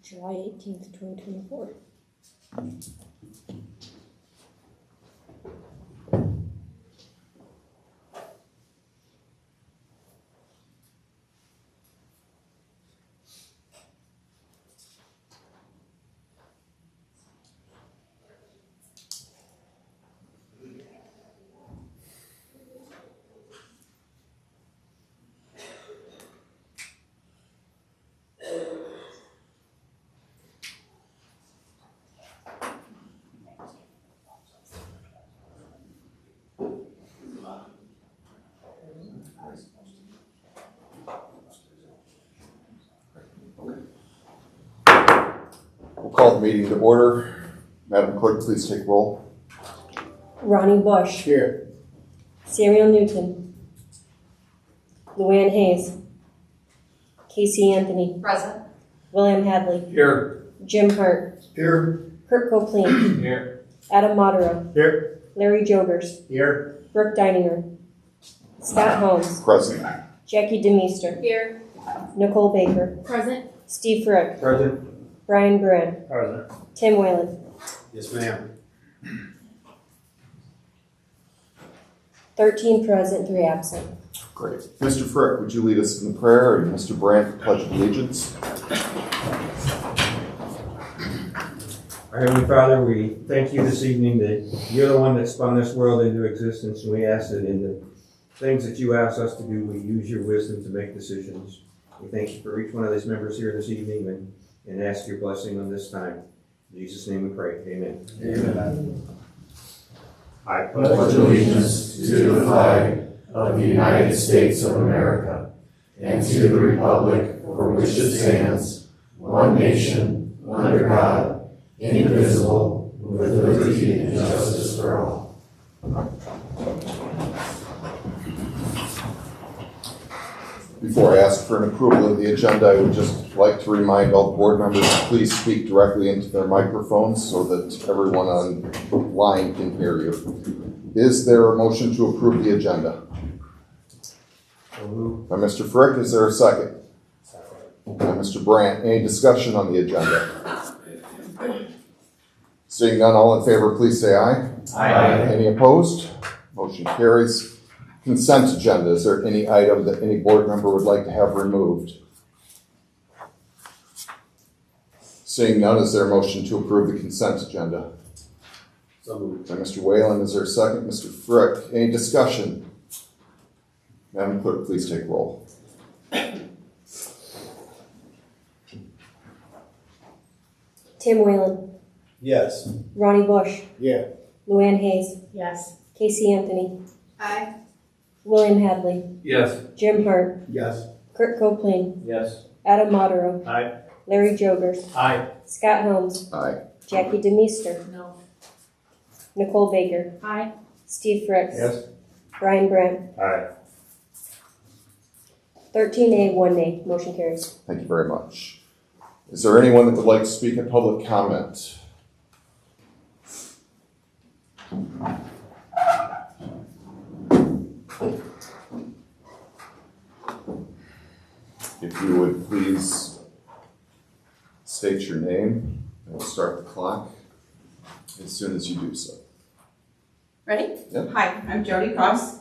July 18th, 2024. We'll call the meeting to order. Madam Clerk, please take roll. Ronnie Bush. Here. Samuel Newton. Luann Hayes. Casey Anthony. Present. William Hadley. Here. Jim Hart. Here. Kurt Copeland. Here. Adam Modero. Here. Larry Jogers. Here. Brooke Deininger. Scott Holmes. Present. Jackie DeMeester. Here. Nicole Baker. Present. Steve Frick. Present. Brian Brand. Present. Tim Whalen. Yes, ma'am. 13 present, 3 absent. Great. Mr. Frick, would you lead us in the prayer, and Mr. Brandt, the Pledge of Allegiance? Our Heavenly Father, we thank you this evening that you're the one that spun this world into existence, and we ask that in the things that you ask us to do, we use your wisdom to make decisions. We thank you for each one of these members here this evening and ask your blessing on this time. In Jesus' name we pray. Amen. Amen. I pledge allegiance to the flag of the United States of America and to the republic for which it stands, one nation, under God, indivisible, with liberty and justice for all. Before I ask for an approval of the agenda, I would just like to remind all board members to please speak directly into their microphones so that everyone online can hear you. Is there a motion to approve the agenda? By Mr. Frick, is there a second? By Mr. Brandt, any discussion on the agenda? Seeing none, all in favor, please say aye. Aye. Any opposed? Motion carries. Consent agenda. Is there any item that any board member would like to have removed? Seeing none, is there a motion to approve the consent agenda? So moved. By Mr. Whalen, is there a second? Mr. Frick, any discussion? Madam Clerk, please take roll. Tim Whalen. Yes. Ronnie Bush. Yeah. Luann Hayes. Yes. Casey Anthony. Aye. William Hadley. Yes. Jim Hart. Yes. Kurt Copeland. Yes. Adam Modero. Aye. Larry Jogers. Aye. Scott Holmes. Aye. Jackie DeMeester. No. Nicole Baker. Aye. Steve Frick. Yes. Brian Brandt. Aye. 13A, 1 nay. Motion carries. Thank you very much. Is there anyone that would like to speak in public comment? If you would please state your name, and we'll start the clock as soon as you do so. Ready? Yep. Hi, I'm Jody Cross.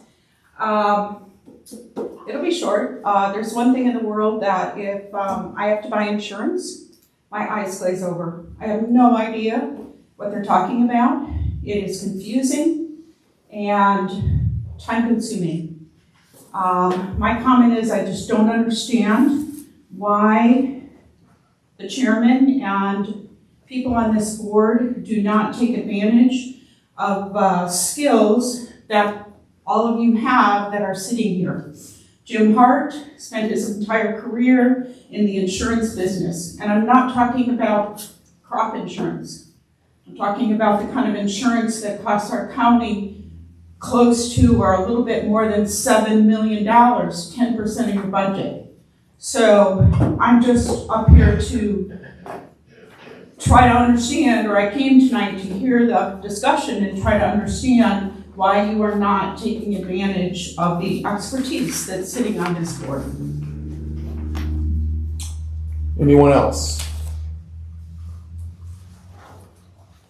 It'll be short. There's one thing in the world that if I have to buy insurance, my eyes glaze over. I have no idea what they're talking about. It is confusing and time-consuming. My comment is I just don't understand why the chairman and people on this board do not take advantage of skills that all of you have that are sitting here. Jim Hart spent his entire career in the insurance business, and I'm not talking about crop insurance. I'm talking about the kind of insurance that costs our county close to or a little bit more than $7 million, 10% of your budget. So I'm just up here to try to understand, or I came tonight to hear the discussion and try to understand why you are not taking advantage of the expertise that's sitting on this board. Anyone else?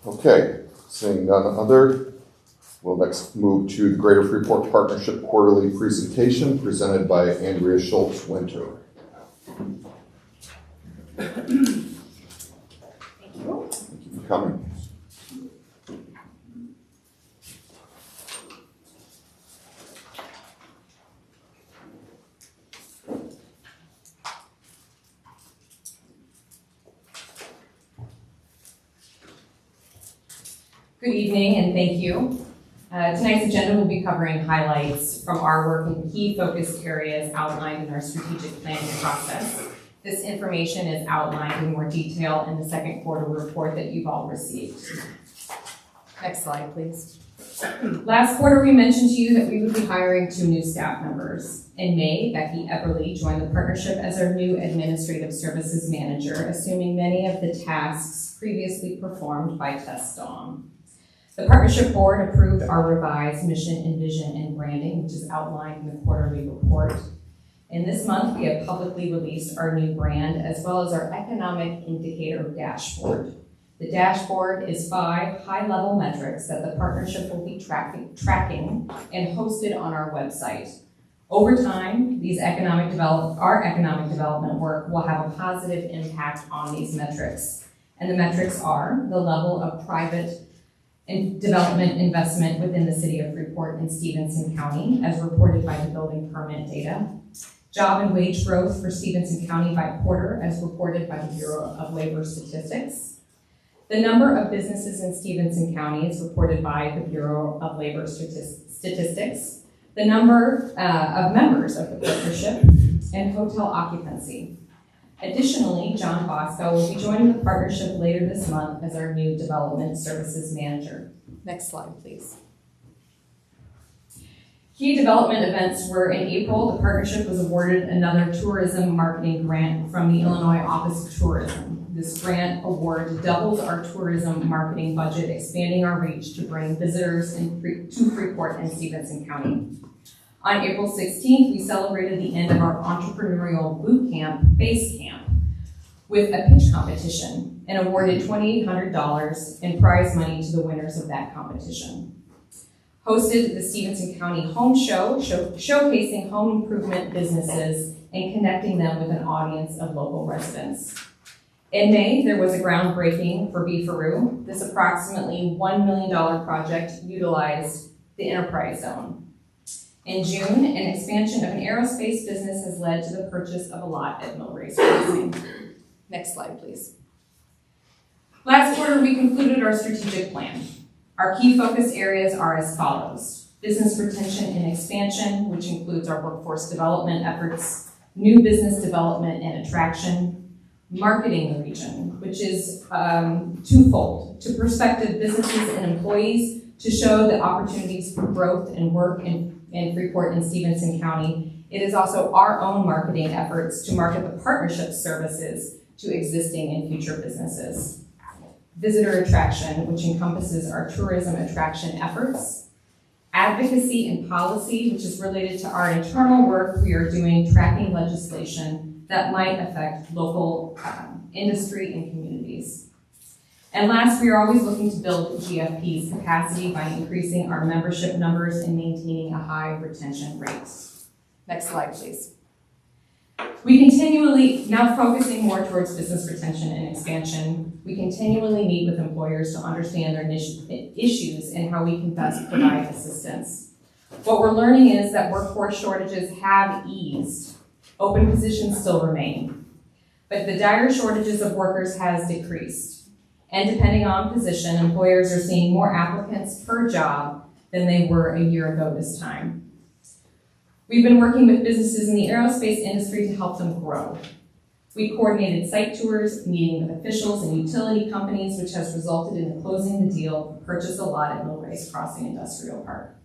Okay, seeing none other, we'll next move to the Greater Freeport Partnership Quarterly Presentation presented by Andrea Schultz-Winter. Thank you for coming. Good evening and thank you. Tonight's agenda will be covering highlights from our work in key focused areas outlined in our strategic planning process. This information is outlined in more detail in the second quarter report that you've all received. Next slide, please. Last quarter, we mentioned to you that we would be hiring 2 new staff members. In May, Becky Epperly joined the partnership as our new Administrative Services Manager, assuming many of the tasks previously performed by Tess Dawn. The partnership board approved our revised mission and vision and branding, which is outlined in the quarterly report. And this month, we have publicly released our new brand as well as our economic indicator dashboard. The dashboard is 5 high-level metrics that the partnership will be tracking and hosted on our website. Over time, our economic development work will have a positive impact on these metrics. And the metrics are the level of private and development investment within the city of Freeport and Stephenson County, as reported by the building permit data. Job and wage growth for Stephenson County by quarter, as reported by the Bureau of Labor Statistics. The number of businesses in Stephenson County is reported by the Bureau of Labor Statistics. The number of members of the partnership and hotel occupancy. Additionally, John Bosco will be joining the partnership later this month as our new Development Services Manager. Next slide, please. Key development events were in April. The partnership was awarded another tourism marketing grant from the Illinois Office of Tourism. This grant award doubles our tourism marketing budget, expanding our reach to bring visitors to Freeport and Stephenson County. On April 16th, we celebrated the end of our entrepreneurial boot camp, Base Camp, with a pitch competition and awarded $2,800 in prize money to the winners of that competition. Hosted the Stephenson County Home Show, showcasing home improvement businesses and connecting them with an audience of local residents. In May, there was a groundbreaking for Beefaroo. This approximately $1 million project utilized the Enterprise Zone. In June, an expansion of an aerospace business has led to the purchase of a lot at Millrace Racing. Next slide, please. Last quarter, we concluded our strategic plan. Our key focus areas are as follows: business retention and expansion, which includes our workforce development efforts, new business development and attraction, marketing the region, which is twofold: to prospective businesses and employees to show the opportunities for growth and work in Freeport and Stephenson County. It is also our own marketing efforts to market the partnership services to existing and future businesses. Visitor attraction, which encompasses our tourism attraction efforts. Advocacy and policy, which is related to our internal work we are doing tracking legislation that might affect local industry and communities. And last, we are always looking to build GFP's capacity by increasing our membership numbers and maintaining a high retention rate. Next slide, please. We continually, now focusing more towards business retention and expansion, we continually meet with employers to understand their issues and how we can best provide assistance. What we're learning is that workforce shortages have eased. Open positions still remain, but the dire shortages of workers has decreased. And depending on position, employers are seeing more applicants per job than they were a year ago this time. We've been working with businesses in the aerospace industry to help them grow. We coordinated site tours, meeting with officials and utility companies, which has resulted in closing the deal to purchase a lot at Millrace Crossing Industrial Park.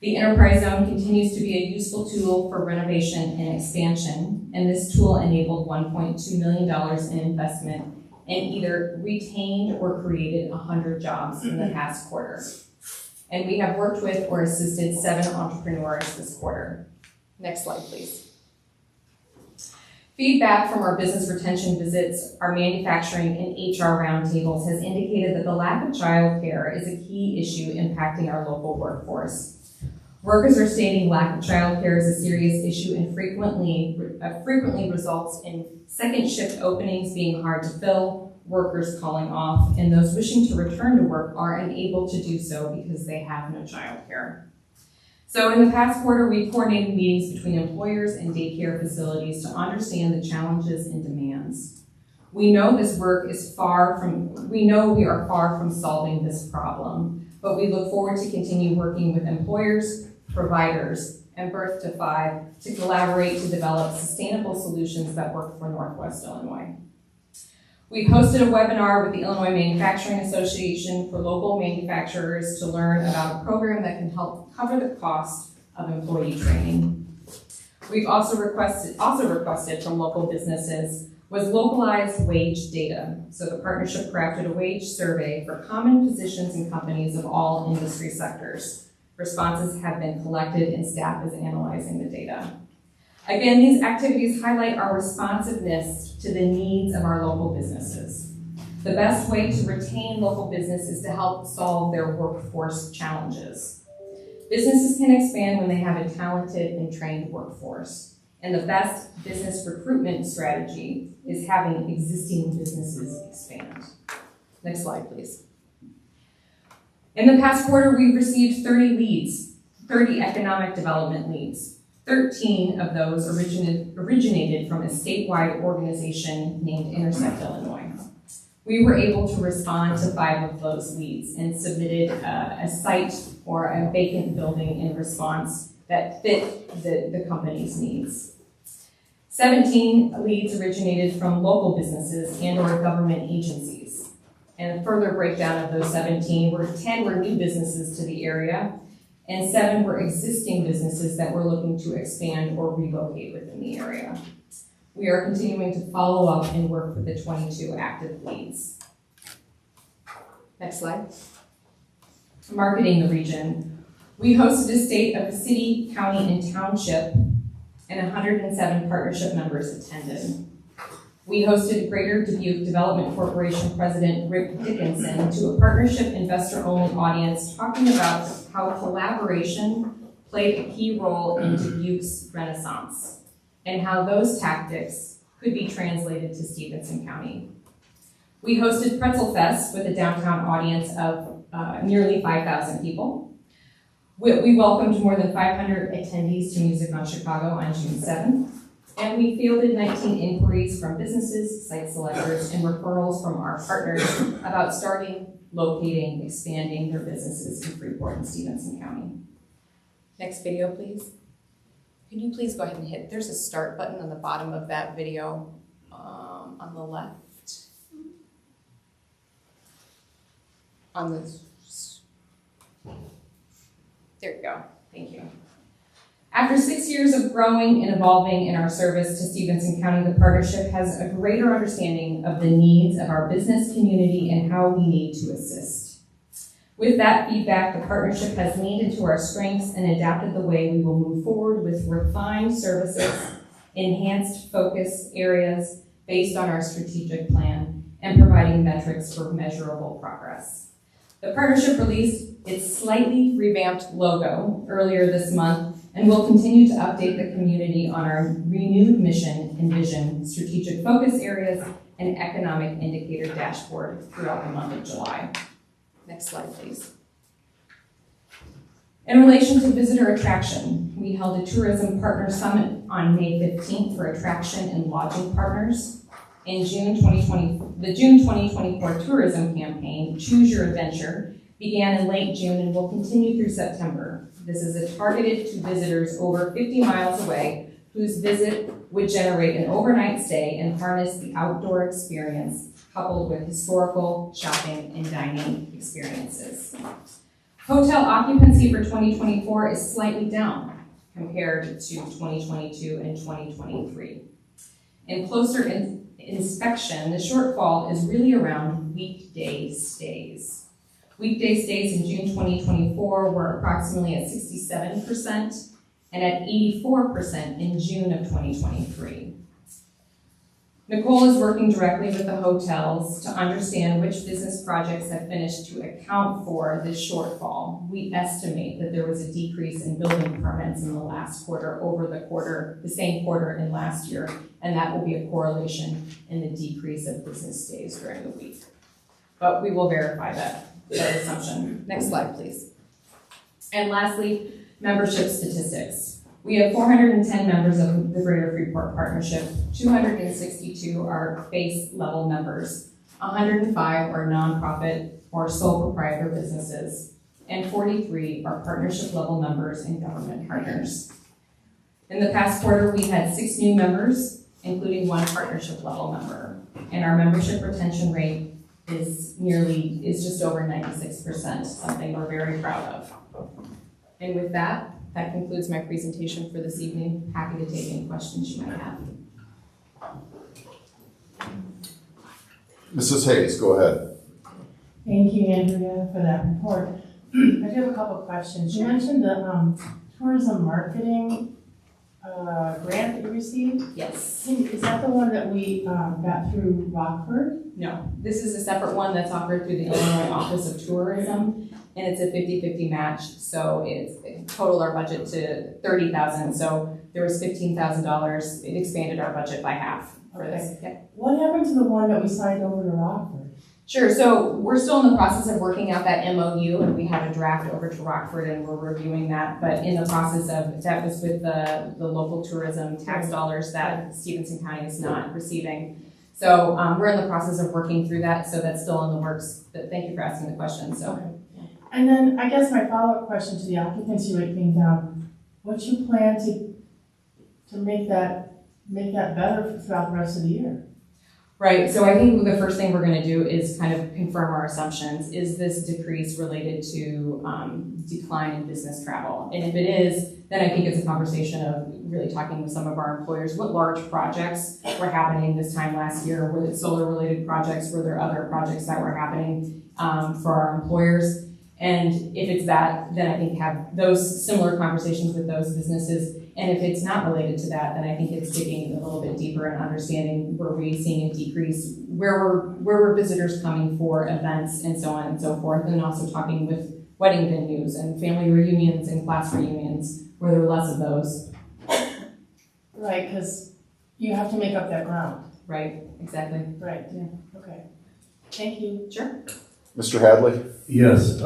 The enterprise zone continues to be a useful tool for renovation and expansion, and this tool enabled $1.2 million in investment and either retained or created 100 jobs in the past quarter. And we have worked with or assisted 7 entrepreneurs this quarter. Next slide, please. Feedback from our business retention visits, our manufacturing and HR roundtables has indicated that the lack of childcare is a key issue impacting our local workforce. Workers are stating lack of childcare is a serious issue and frequently results in second shift openings being hard to fill, workers calling off, and those wishing to return to work are unable to do so because they have no childcare. So in the past quarter, we coordinated meetings between employers and daycare facilities to understand the challenges and demands. We know we are far from solving this problem, but we look forward to continue working with employers, providers, and Birth to 5 to collaborate to develop sustainable solutions that work for Northwest Illinois. We hosted a webinar with the Illinois Manufacturing Association for local manufacturers to learn about a program that can help cover the cost of employee training. We've also requested from local businesses was localized wage data. So the partnership crafted a wage survey for common positions in companies of all industry sectors. Responses have been collected and staff is analyzing the data. Again, these activities highlight our responsiveness to the needs of our local businesses. The best way to retain local business is to help solve their workforce challenges. Businesses can expand when they have a talented and trained workforce. And the best business recruitment strategy is having existing businesses expand. Next slide, please. In the past quarter, we've received 30 leads, 30 economic development leads. 13 of those originated from a statewide organization named Intersect Illinois. We were able to respond to 5 of those leads and submitted a site or a vacant building in response that fit the company's needs. 17 leads originated from local businesses and or government agencies. And a further breakdown of those 17 were 10 were new businesses to the area, and 7 were existing businesses that were looking to expand or relocate within the area. We are continuing to follow up and work with the 22 active leads. Next slide. Marketing the region. We hosted a state of the city, county, and township, and 107 partnership members attended. We hosted Greater Dubuque Development Corporation President Rick Dickinson to a partnership investor-only audience talking about how collaboration played a key role in Dubuque's renaissance and how those tactics could be translated to Stephenson County. We hosted Pretzel Fest with a downtown audience of nearly 5,000 people. We welcomed more than 500 attendees to Music on Chicago on June 7th. And we fielded 19 inquiries from businesses, site selectors, and referrals from our partners about starting, locating, expanding their businesses in Freeport and Stephenson County. Next video, please. Can you please go ahead and hit, there's a start button on the bottom of that video on the left. There you go, thank you. After 6 years of growing and evolving in our service to Stephenson County, the partnership has a greater understanding of the needs of our business community and how we need to assist. With that feedback, the partnership has leaned into our strengths and adapted the way we will move forward with refined services, enhanced focus areas based on our strategic plan, and providing metrics for measurable progress. The partnership released its slightly revamped logo earlier this month, and we'll continue to update the community on our renewed mission and vision, strategic focus areas, and economic indicator dashboard throughout the month of July. Next slide, please. In relation to visitor attraction, we held a tourism partner summit on May 15th for attraction and lodging partners. In the June 2024 tourism campaign, Choose Your Adventure, began in late June and will continue through September. This is targeted to visitors over 50 miles away whose visit would generate an overnight stay and harness the outdoor experience coupled with historical, shopping, and dining experiences. Hotel occupancy for 2024 is slightly down compared to 2022 and 2023. In closer inspection, the shortfall is really around weekday stays. Weekday stays in June 2024 were approximately at 67% and at 84% in June of 2023. Nicole is working directly with the hotels to understand which business projects have finished to account for this shortfall. We estimate that there was a decrease in building permits in the last quarter over the same quarter in last year, and that will be a correlation in the decrease of business days during the week. But we will verify that assumption. Next slide, please. And lastly, membership statistics. We have 410 members of the Greater Freeport Partnership. 262 are base level members. 105 are nonprofit or sole proprietor businesses, and 43 are partnership level members and government partners. In the past quarter, we had 6 new members, including 1 partnership level member, and our membership retention rate is just over 96%, something we're very proud of. And with that concludes my presentation for this evening. Happy to take any questions you might have. Mrs. Hayes, go ahead. Thank you, Andrea, for that report. I do have a couple of questions. You mentioned the tourism marketing grant that you received. Yes. Is that the one that we got through Rockford? No, this is a separate one that's offered through the Illinois Office of Tourism, and it's a 50-50 match. So it totaled our budget to $30,000. So there was $15,000. It expanded our budget by half for this. Yeah. What happened to the one that we signed over to Rockford? Sure, so we're still in the process of working out that MOU, and we have a draft over to Rockford, and we're reviewing that. But in the process of, that was with the local tourism tax dollars that Stephenson County is not receiving. So we're in the process of working through that, so that's still in the works. But thank you for asking the question. So. Okay. And then I guess my follow-up question to the occupancy rate being down, what's your plan to make that better throughout the rest of the year? Right, so I think the first thing we're going to do is kind of confirm our assumptions. Is this decrease related to decline in business travel? And if it is, then I think it's a conversation of really talking with some of our employers. What large projects were happening this time last year? Were it solar-related projects? Were there other projects that were happening for our employers? And if it's that, then I think have those similar conversations with those businesses. And if it's not related to that, then I think it's digging a little bit deeper and understanding where we're seeing a decrease, where were visitors coming for events and so on and so forth, and also talking with wedding venues and family reunions and class reunions, where there were less of those. Right, because you have to make up that ground. Right, exactly. Right, yeah, okay. Thank you. Sure. Mr. Hadley? Yes,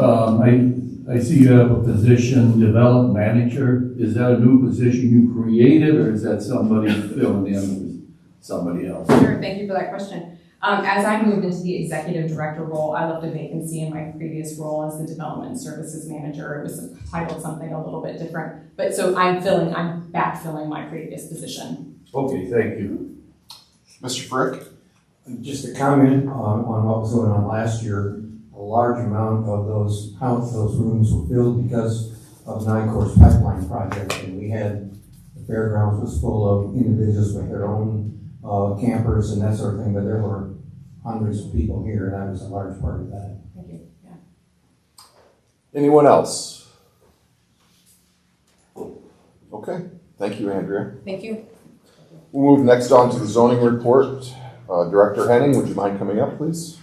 I see you have a position, development manager. Is that a new position you created, or is that somebody filling in with somebody else? Sure, thank you for that question. As I moved into the executive director role, I left a vacancy in my previous role as the development services manager. It was titled something a little bit different, but so I'm backfilling my previous position. Okay, thank you. Mr. Frick? Just a comment on what was going on last year. A large amount of those rooms were filled because of NICOR's pipeline project, and we had, the fairgrounds was full of individuals with their own campers and that sort of thing, but there were hundreds of people here, and I was a large part of that. Thank you. Yeah. Anyone else? Okay, thank you, Andrea. Thank you. We'll move next on to the zoning report. Director Henning, would you mind coming up, please?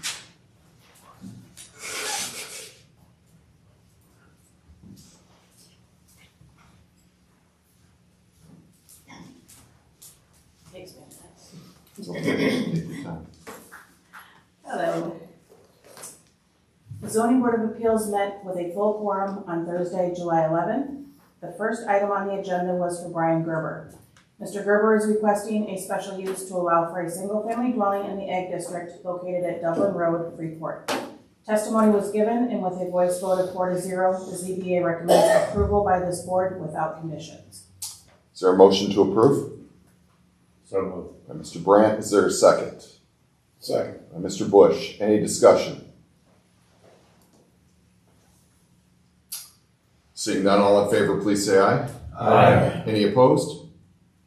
Hello. The Zoning Board of Appeals met with a full quorum on Thursday, July 11th. The first item on the agenda was for Brian Gerber. Mr. Gerber is requesting a special use to allow for a single-family dwelling in the Ag District located at Dublin Road, Freeport. Testimony was given, and with a voice vote of 4-0, the ZBA recommends approval by this board without conditions. Is there a motion to approve? So moved. By Mr. Brandt, is there a second? Second. By Mr. Bush, any discussion? Seeing none, all in favor, please say aye. Aye. Any opposed?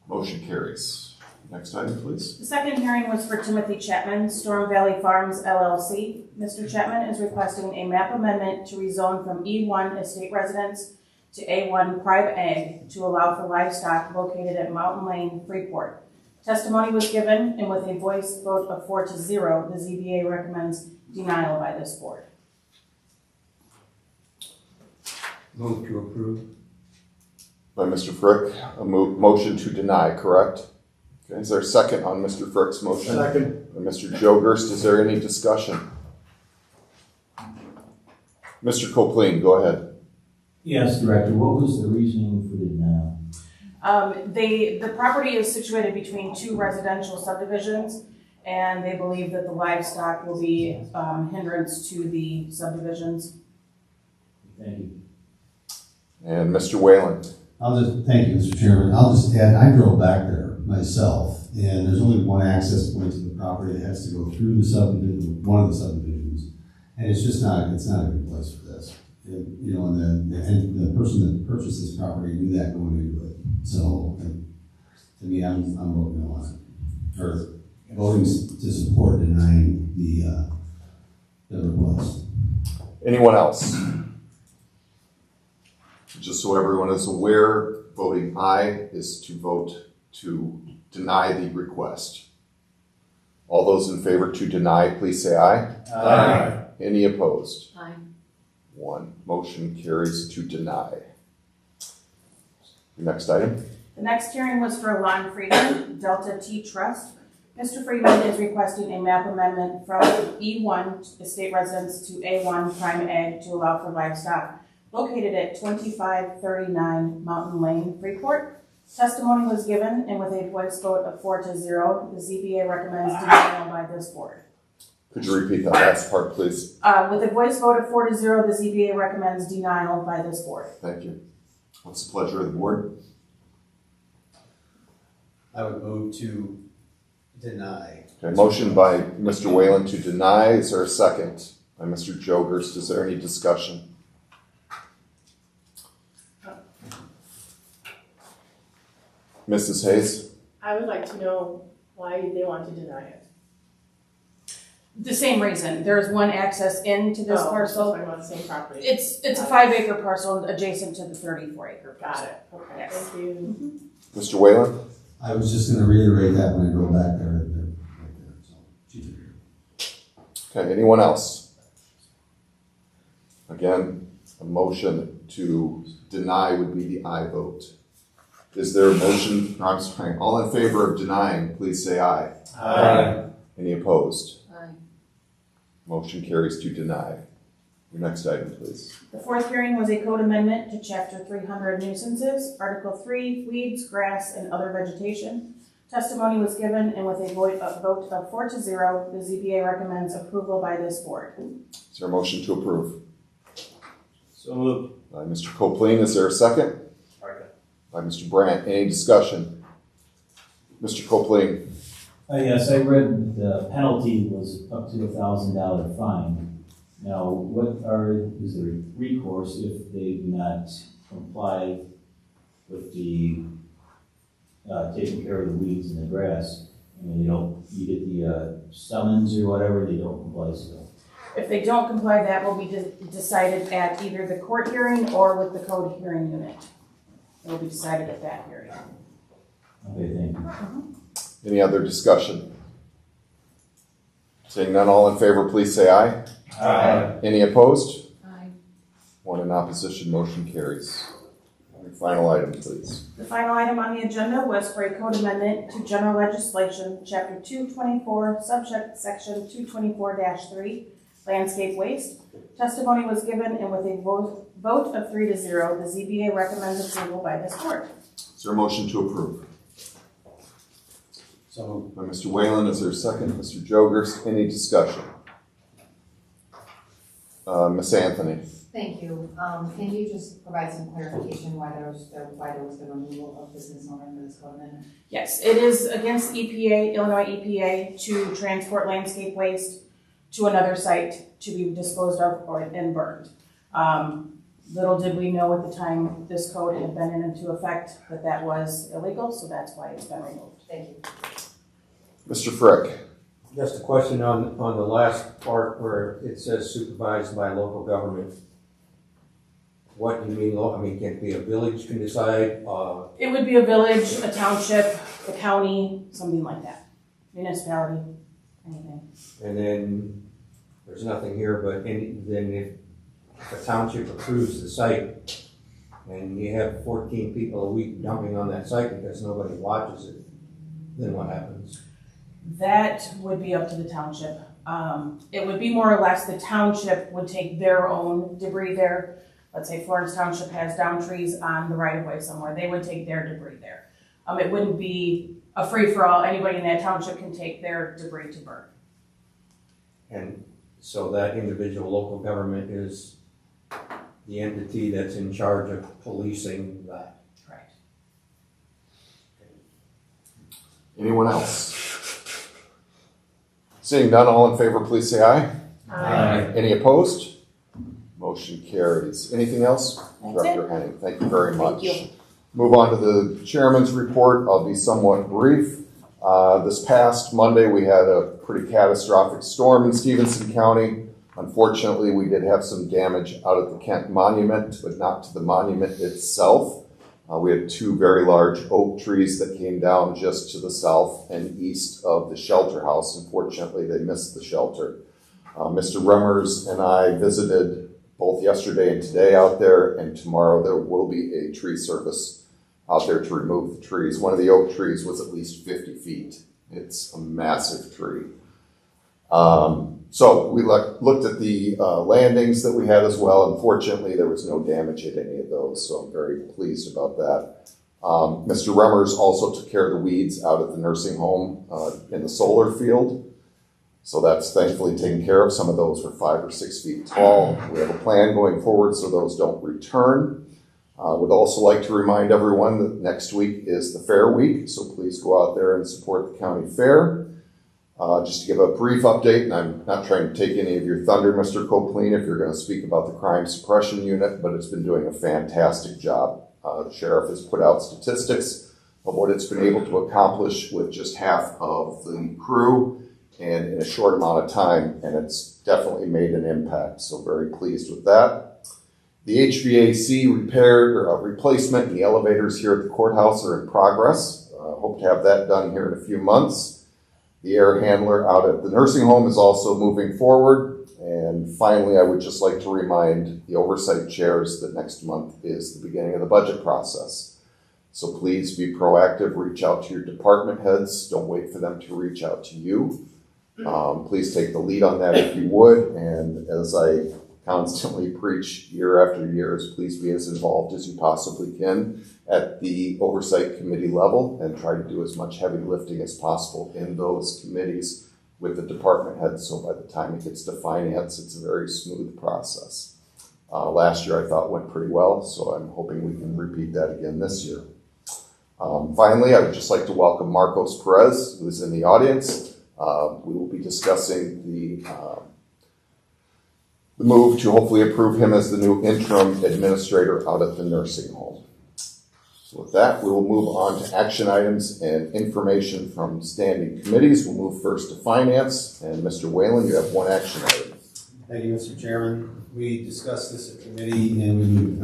Motion carries. Next item, please. The second hearing was for Timothy Chapman, Storm Valley Farms LLC. Mr. Chapman is requesting a map amendment to rezone from E1 Estate Residence to A1 Private Ag to allow for livestock located at Mountain Lane, Freeport. Testimony was given, and with a voice vote of 4-0, the ZBA recommends denial by this board. Move to approve. By Mr. Frick, a motion to deny, correct? Okay, is there a second on Mr. Frick's motion? Second. By Mr. Jogurst, is there any discussion? Mr. Copeland, go ahead. Yes, Director, what was the reasoning for the denial? The property is situated between two residential subdivisions, and they believe that the livestock will be hindrance to the subdivisions. Thank you. And Mr. Whalen. Thank you, Mr. Chairman. I'll just add, I drove back there myself, and there's only one access point to the property that has to go through the subdivision, one of the subdivisions, and it's just not, it's not a good place for this. And the person that purchased this property knew that going into it. So, to me, I'm voting no on it, or voting to support denying the request. Anyone else? Just so everyone is aware, voting aye is to vote to deny the request. All those in favor to deny, please say aye. Aye. Any opposed? Aye. 1. Motion carries to deny. Next item. The next hearing was for Lon Friedman, Delta T Trust. Mr. Friedman is requesting a map amendment from E1 Estate Residence to A1 Prime Ag to allow for livestock located at 2539 Mountain Lane, Freeport. Testimony was given, and with a voice vote of 4-0, the ZBA recommends denial by this board. Could you repeat that last part, please? With a voice vote of 4-0, the ZBA recommends denial by this board. Thank you. What's the pleasure of the board? I would move to deny. Okay, motion by Mr. Whalen to deny. Is there a second? By Mr. Jogurst. Is there any discussion? Mrs. Hayes? I would like to know why they want to deny it. The same reason. There's one access into this Oh, parcel. talking about the same property. It's a 5-acre parcel adjacent to the 34-acre Got parcel. it. Okay, Yes. thank you. Mr. Whalen? I was just gonna reiterate that when I drove back there, right there, so. she took care. Okay, anyone else? Again, a motion to deny would be the aye vote. Is there a motion, I'm sorry, all in favor of denying, please say aye. Aye. Any opposed? Aye. Motion carries to deny. Your next item, please. The fourth hearing was a code amendment to Chapter 300 nuisances, Article 3, weeds, grass, and other vegetation. Testimony was given, and with a vote of 4-0, the ZBA recommends approval by this board. Is there a motion to approve? So moved. By Mr. Copeland, is there a second? Second. By Mr. Brandt, any discussion? Mr. Copeland? Yes, I read the penalty was up to $1,000 fine. Now, is there recourse if they do not comply with the taking care of the weeds and the grass? I mean, you get the summons or whatever, they don't comply still. If they don't comply, that will be decided at either the court hearing or with the code hearing unit. It will be decided at that hearing. Okay, thank you. Any other discussion? Seeing none, all in favor, please say aye. Aye. Any opposed? Aye. 1 in opposition, motion carries. Your final item, please. The final item on the agenda was for a code amendment to general legislation, Chapter 224, subsection 224-3, landscape waste. Testimony was given, and with a vote of 3-0, the ZBA recommends approval by this board. Is there a motion to approve? So By Mr. Whalen, is there a second? Mr. Jogurst, any discussion? Ms. Anthony? Thank you. Can you just provide some clarification why there was the removal of business owner for this code amendment? Yes, it is against EPA, Illinois EPA, to transport landscape waste to another site to be disposed of and burned. Little did we know at the time this code had been into effect that that was illegal, so that's why it's been removed. Thank you. Mr. Frick. Just a question on the last part where it says supervised by local government. What do you mean, I mean, can it be a village can decide? It would be a village, a township, a county, something like that. Municipality, anything. And then there's nothing here, but then if a township approves the site and you have 14 people a week dumping on that site because nobody watches it, then what happens? That would be up to the township. It would be more or less the township would take their own debris there. Let's say Florence Township has down trees on the right of way somewhere. They would take their debris there. It wouldn't be a free-for-all. Anybody in that township can take their debris to burn. And so that individual local government is the entity that's in charge of policing that. Correct. Anyone else? Seeing none, all in favor, please say aye. Aye. Any opposed? Motion carries. Anything else? That's Director Henning, thank you very much. Thank you. Move on to the chairman's report. I'll be somewhat brief. This past Monday, we had a pretty catastrophic storm in Stephenson County. Unfortunately, we did have some damage out at the Kent Monument, but not to the monument itself. We had two very large oak trees that came down just to the south and east of the shelter house. Unfortunately, they missed the shelter. Mr. Remmers and I visited both yesterday and today out there, and tomorrow there will be a tree service out there to remove the trees. One of the oak trees was at least 50 feet. It's a massive tree. So we looked at the landings that we had as well. Unfortunately, there was no damage at any of those, so I'm very pleased about that. Mr. Remmers also took care of the weeds out at the nursing home in the solar field. So that's thankfully taken care of. Some of those were 5 or 6 feet tall. We have a plan going forward so those don't return. Would also like to remind everyone that next week is the Fair Week, so please go out there and support the county fair. Just to give a brief update, and I'm not trying to take any of your thunder, Mr. Copeland, if you're going to speak about the crime suppression unit, but it's been doing a fantastic job. The sheriff has put out statistics of what it's been able to accomplish with just half of the crew and in a short amount of time, and it's definitely made an impact, so very pleased with that. The HVAC replacement and the elevators here at the courthouse are in progress. Hope to have that done here in a few months. The air handler out at the nursing home is also moving forward. And finally, I would just like to remind the oversight chairs that next month is the beginning of the budget process. So please be proactive, reach out to your department heads. Don't wait for them to reach out to you. Please take the lead on that if you would. And as I constantly preach year after year, please be as involved as you possibly can at the oversight committee level and try to do as much heavy lifting as possible in those committees with the department heads. So by the time it gets to finance, it's a very smooth process. Last year I thought went pretty well, so I'm hoping we can repeat that again this year. Finally, I would just like to welcome Marcos Perez, who is in the audience. We will be discussing the move to hopefully approve him as the new interim administrator out at the nursing home. So with that, we will move on to action items and information from standing committees. We'll move first to finance, and Mr. Whalen, you have one action item. Thank you, Mr. Chairman. We discussed this at committee, and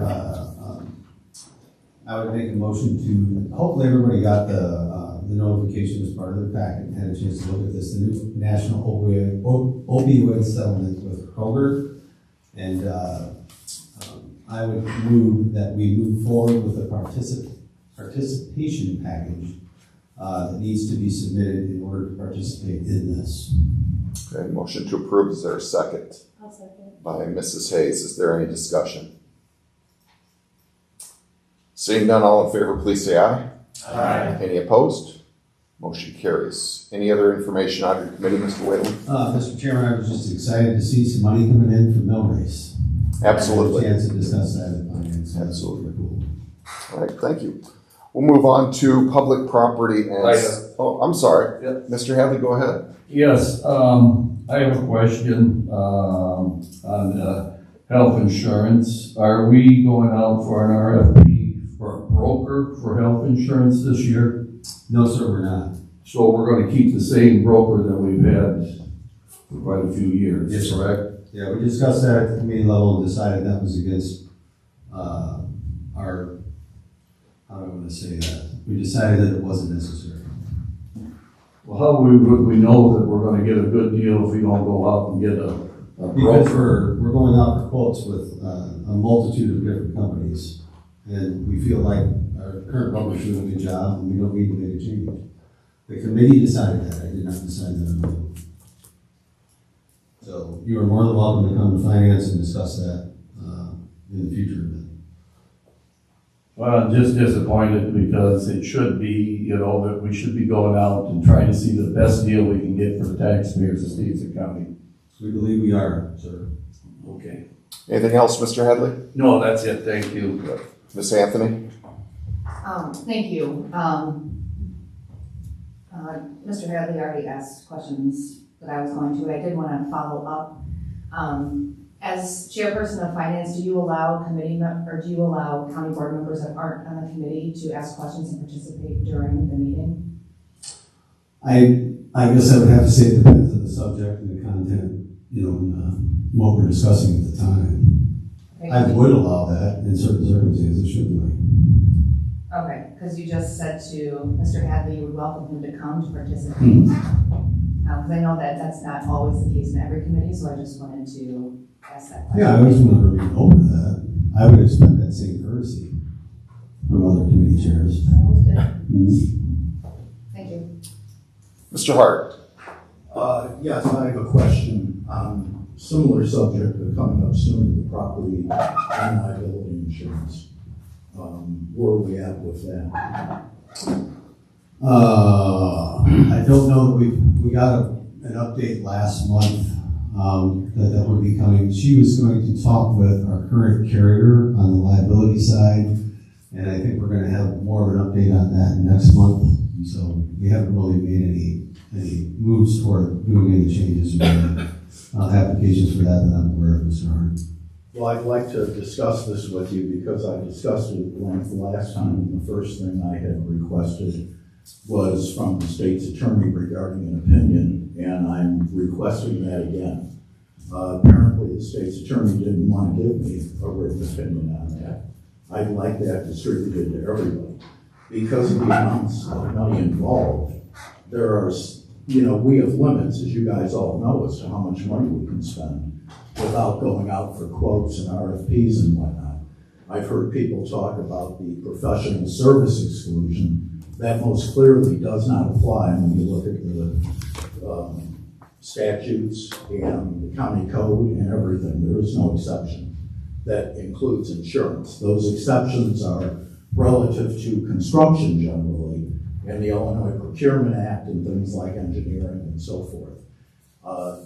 I would make a motion to, hopefully everybody got the notification as part of their packet and had a chance to look at this, the new national opioid settlement with Kroger. And I would move that we move forward with a participation package that needs to be submitted in order to participate in this. Okay, motion to approve. Is there a second? I'll second. By Mrs. Hayes. Is there any discussion? Seeing none, all in favor, please say aye. Aye. Any opposed? Motion carries. Any other information on your committee, Mr. Whalen? Mr. Chairman, I was just excited to see some money coming in from mill race. Absolutely. I had a chance to discuss that in finance. Absolutely. Cool. All right, thank you. We'll move on to public property and... Oh, I'm sorry. Yep. Mr. Hadley, go ahead. Yes, I have a question on health insurance. Are we going out for an RFP for a broker for health insurance this year? No, sir, we're not. So we're going to keep the same broker that we've had for quite a few years, Yes, correct? Yeah, we discussed that at the committee level and decided that was against, our, how do I want to say that? We decided that it wasn't necessary. Well, how would we know that we're going to get a good deal if we don't go out and get a Because broker? we're going out for quotes with a multitude of different companies, and we feel like our current broker's doing a good job, and we don't need to make a change. The committee decided that, I did not decide that on my own. So you are more than welcome to come to finance and discuss that in the future. Well, I'm just disappointed because it should be, you know, that we should be going out and trying to see the best deal we can get for the taxpayers of Stephenson County. We believe we are, sir. Okay. Anything else, Mr. Hadley? No, that's it. Thank you. Ms. Anthony? Thank you. Mr. Hadley already asked questions that I was going to. I did want to follow up. As chairperson of finance, do you allow county board members that aren't on the committee to ask questions and participate during the meeting? I guess I would have to say it depends on the subject and the content, you know, and, what we're discussing at the time. Okay. I would allow that in certain circumstances, shouldn't I? Okay, because you just said to Mr. Hadley you would welcome him to come to participate. Because I know that that's not always the case in every committee, so I just wanted to ask that question. Yeah, I always want to remain open to that. I would expect that same courtesy from other committee chairs. I always did. Mm-hmm. Thank you. Mr. Hart? Yes, I have a question on similar subject, but coming up soon, the property and liability insurance. Where are we at with that? I don't know that we got an update last month that would be coming. She was going to talk with our current carrier on the liability side, and I think we're going to have more of an update on that next month. So we haven't really made any moves toward doing any changes or applications for that I'm aware of, Mr. Hart. Well, I'd like to discuss this with you because I discussed it at length last time. And the first thing I had requested was from the state's attorney regarding an opinion, and I'm requesting that again. Apparently, the state's attorney didn't want to give me a written opinion on that. I'd like that distributed to everybody. Because of the amounts of money involved, there are, you know, we have limits, as you guys all know, as to how much money we can spend without going out for quotes and RFPs and whatnot. I've heard people talk about the professional service exclusion. That most clearly does not apply when you look at the statutes and the county code and everything. There is no exception that includes insurance. Those exceptions are relative to construction generally, and the Illinois Procurement Act and things like engineering and so forth.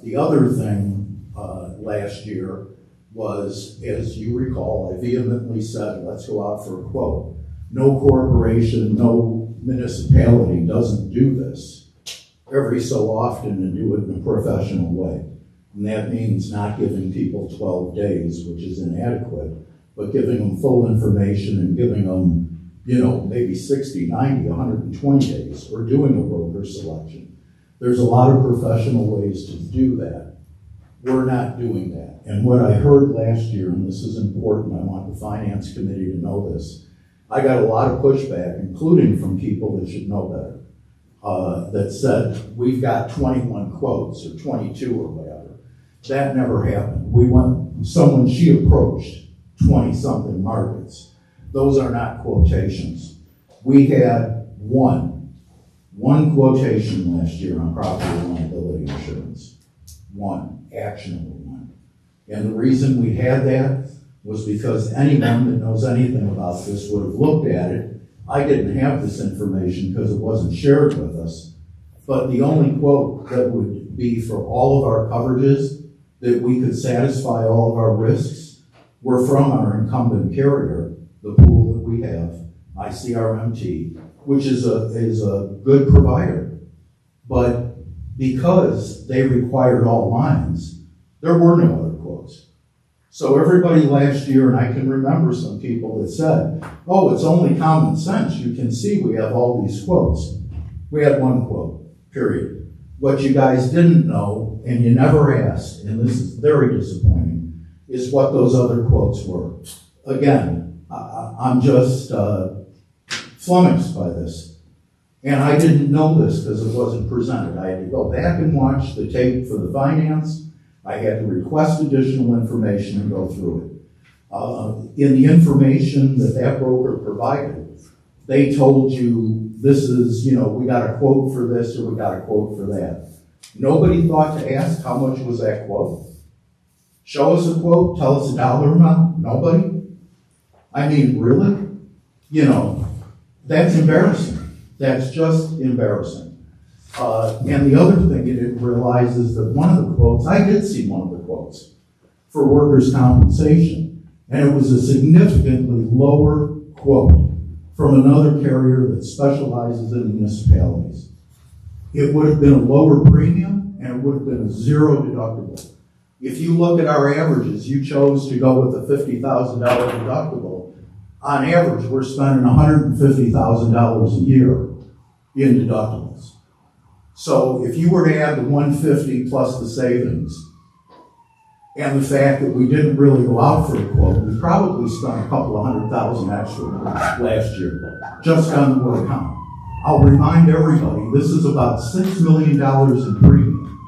The other thing last year was, as you recall, I vehemently said, let's go out for a quote. No corporation, no municipality doesn't do this every so often and do it in a professional way. And that means not giving people 12 days, which is inadequate, but giving them full information and giving them, you know, maybe 60, 90, 120 days, or doing a broker selection. There's a lot of professional ways to do that. We're not doing that. And what I heard last year, and this is important, I want the Finance Committee to know this, I got a lot of pushback, including from people that should know better, that said, we've got 21 quotes, or 22 or whatever. That never happened. She approached 20-something markets. Those are not quotations. We had one quotation last year on property and liability insurance. One, actionable one. And the reason we had that was because anyone that knows anything about this would have looked at it. I didn't have this information because it wasn't shared with us. But the only quote that would be for all of our coverages that we could satisfy all of our risks were from our incumbent carrier, the pool that we have, ICRMT, which is a good provider. But because they required all lines, there were no other quotes. So everybody last year, and I can remember some people that said, oh, it's only common sense. You can see we have all these quotes. We had one quote, period. What you guys didn't know, and you never asked, and this is very disappointing, is what those other quotes were. Again, I'm just flummoxed by this. And I didn't know this because it wasn't presented. I had to go back and watch the tape for the finance. I had to request additional information and go through it. In the information that broker provided, they told you this is, we got a quote for this or we got a quote for that. Nobody thought to ask how much was that quote. Show us a quote, tell us a dollar amount. Nobody? I mean, really? That's embarrassing. That's just embarrassing. And the other thing you didn't realize is that one of the quotes, I did see one of the quotes for workers' compensation, and it was a significantly lower quote from another carrier that specializes in municipalities. It would have been a lower premium, and it would have been a zero deductible. If you look at our averages, you chose to go with a $50,000 deductible. On average, we're spending $150,000 a year in deductibles. So if you were to add the $150 plus the savings, and the fact that we didn't really go out for a quote, we probably spent a couple of $100,000 extra last year, just on the word count. I'll remind everybody, this is about $6 million in premium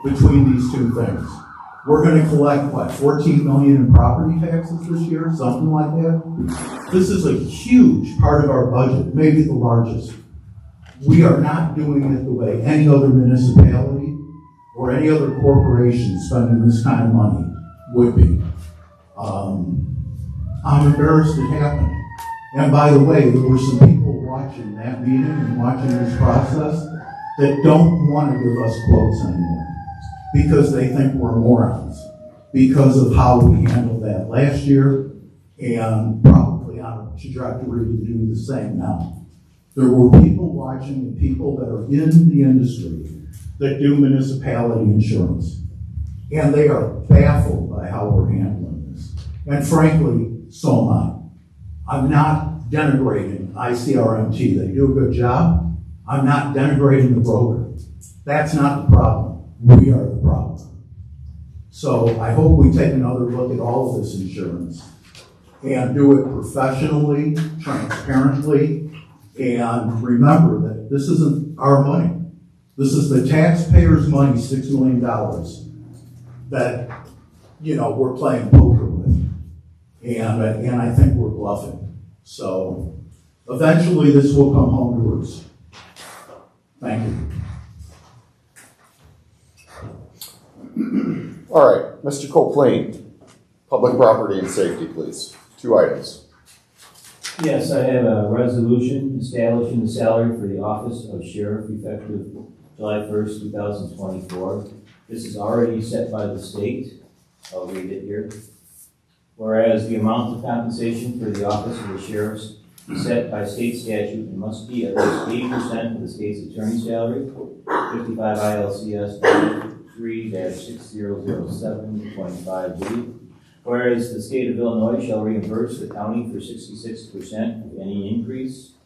between these two things. We're going to collect, $14 million in property taxes this year, something like that? This is a huge part of our budget, maybe the largest. We are not doing it the way any other municipality or any other corporation spending this kind of money would be. I'm embarrassed it happened. And by the way, there were some people watching that meeting and watching this process that don't want to give us quotes anymore because they think we're morons because of how we handled that last year and probably on a trajectory to do the same now. There were people watching and people that are in the industry that do municipality insurance. And they are baffled by how we're handling this. And frankly, so am I. I'm not denigrating ICRMT. They do a good job. I'm not denigrating the broker. That's not the problem. We are the problem. So I hope we take another look at all of this insurance and do it professionally, transparently, and remember that this isn't our money. This is the taxpayers' money, $6 million, that, we're playing poker with. And I think we're bluffing. So eventually this will come home to roost. Thank you. All right, Mr. Coplain, public property and safety, please. 2 items. Yes, I have a resolution establishing the salary for the office of sheriff effective July 1st, 2024. This is already set by the state. I'll read it here. Whereas the amount of compensation for the office of the sheriff is set by state statute and must be at least 80% of the state's attorney's salary, 55 ILCS 3-6007.5B. Whereas the state of Illinois shall reimburse the county for 66% of any increase,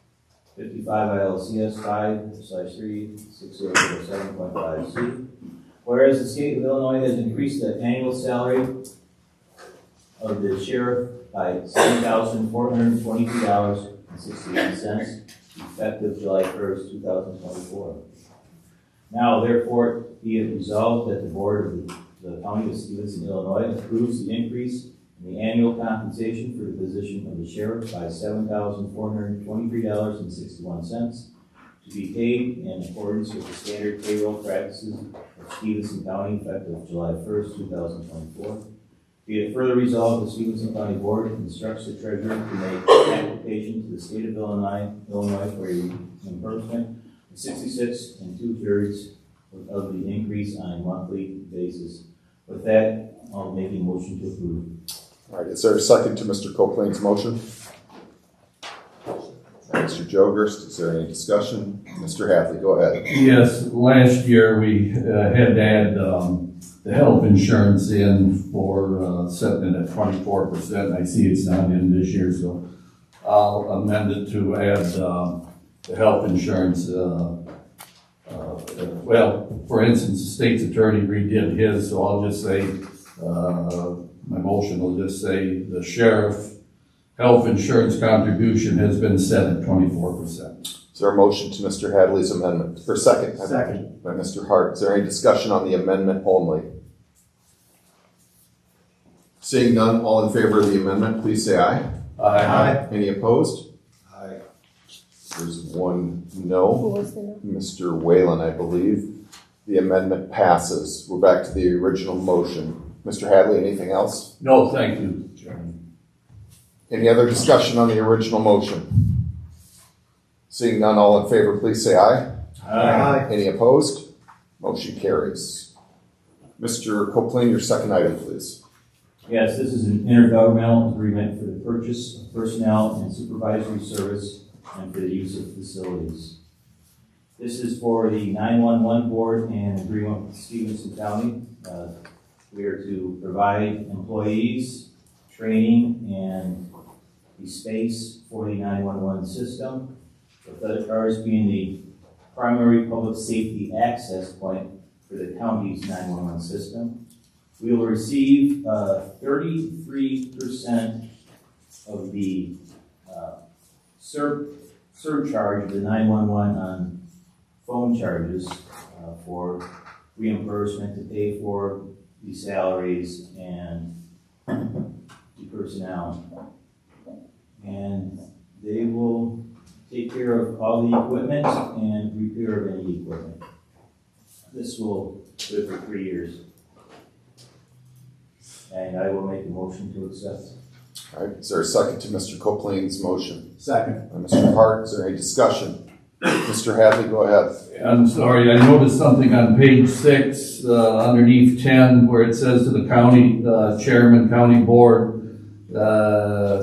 55 ILCS 5/3-6007.5C. Whereas the state of Illinois has increased the annual salary of the sheriff by $7,422.61, effective July 1st, 2024. Now, therefore, be it resolved that the board of the County of Stephenson, Illinois, approves the increase in the annual compensation for the position of the sheriff by $7,423.61 to be paid in accordance with the standard payroll practices of Stephenson County effective July 1st, 2024. Be it further resolved, the Stephenson County Board instructs the treasurer to make application to the state of Illinois for a reimbursement of 66 2/3 of the increase on a monthly basis. With that, I'll make a motion to approve. All right, is there a second to Mr. Coplain's motion? Mr. Jogurst, is there any discussion? Mr. Hadley, go ahead. Yes, last year we had to add the health insurance in for, setting it at 24%. I see it's not in this year, so I'll amend it to add, the health insurance, well, for instance, the state's attorney redid his, so I'll just say, my motion will just say the sheriff health insurance contribution has been set at 24%. Is there a motion to Mr. Hadley's amendment? For second? Second. By Mr. Hart. Is there any discussion on the amendment only? Seeing none, all in favor of the amendment, please say aye. Aye. Any opposed? Aye. There's one Who no. was the no? Mr. Whalen, I believe. The amendment passes. We're back to the original motion. Mr. Hadley, anything else? No, thank you, Chairman. Any other discussion on the original motion? Seeing none, all in favor, please say aye. Aye. Any opposed? Motion carries. Mr. Copeland, your second item, please. Yes, this is an intergovernmental agreement for the purchase of personnel and supervisory service and for the use of facilities. This is for the 911 board and agreement with Stephenson County. We are to provide employees training and the space for the 911 system, with ours being the primary public safety access point for the county's 911 system. We will receive 33% of the surcharge of the 911 on phone charges for reimbursement to pay for the salaries and the personnel. And they will take care of all the equipment and repair of any equipment. This will do it for 3 years. And I will make a motion to accept. All right, is there a second to Mr. Copeland's motion? Second. By Mr. Hart, is there any discussion? Mr. Hadley, go ahead. I'm sorry, I noticed something on page 6, underneath 10, where it says to the county chairman, county board,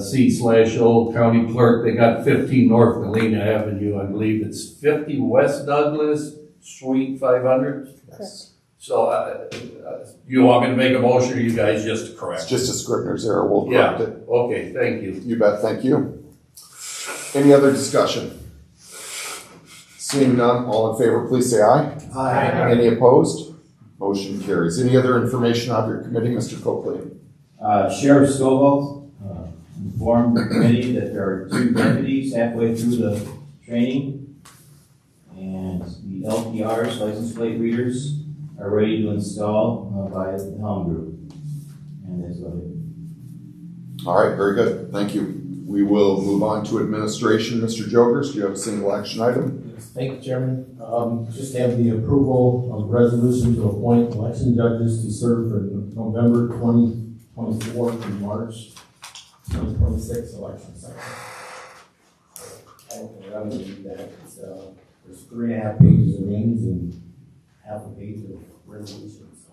C/O county clerk, they got 15 North Galena Avenue, I believe it's 50 West Douglas, Suite 500. Yes. So, you want me to make a motion, or you guys just correct? It's just a Scrivener's error, we'll correct it. Okay, thank you. You bet, thank you. Any other discussion? Seeing none, all in favor, please say aye. Aye. Any opposed? Motion carries. Any other information on your committee, Mr. Copeland? Sheriff Scoville informed the committee that there are 2 deputies halfway through the training, and the LPRs, license plate readers, are ready to install by the Helm Group. And that's about it. All right, very good. Thank you. We will move on to administration. Mr. Jokers, do you have a single action item? Thank you, Chairman. Just have the approval of resolution to appoint election judges to serve for November 2024 to March 2026 election cycle. I'm going to read that. There's 3.5 pages of names and half a page of resolutions.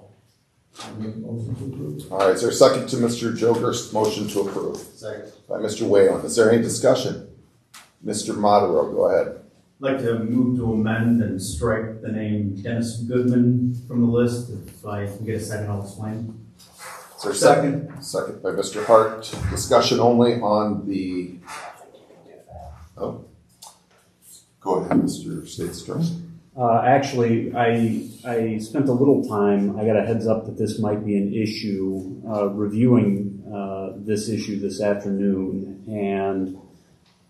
So I make a motion to approve. All right, is there a second to Mr. Jokers' motion to approve? Second. By Mr. Whalen. Is there any discussion? Mr. Modero, go ahead. I'd like to move to amend and strike the name Dennis Goodman from the list. If I can get a second, I'll explain. Is there a second? Second by Mr. Hart. Discussion only on the... Oh. Go ahead, Mr. State's Attorney. Actually, I spent a little time, I got a heads up that this might be an issue, reviewing this issue this afternoon, and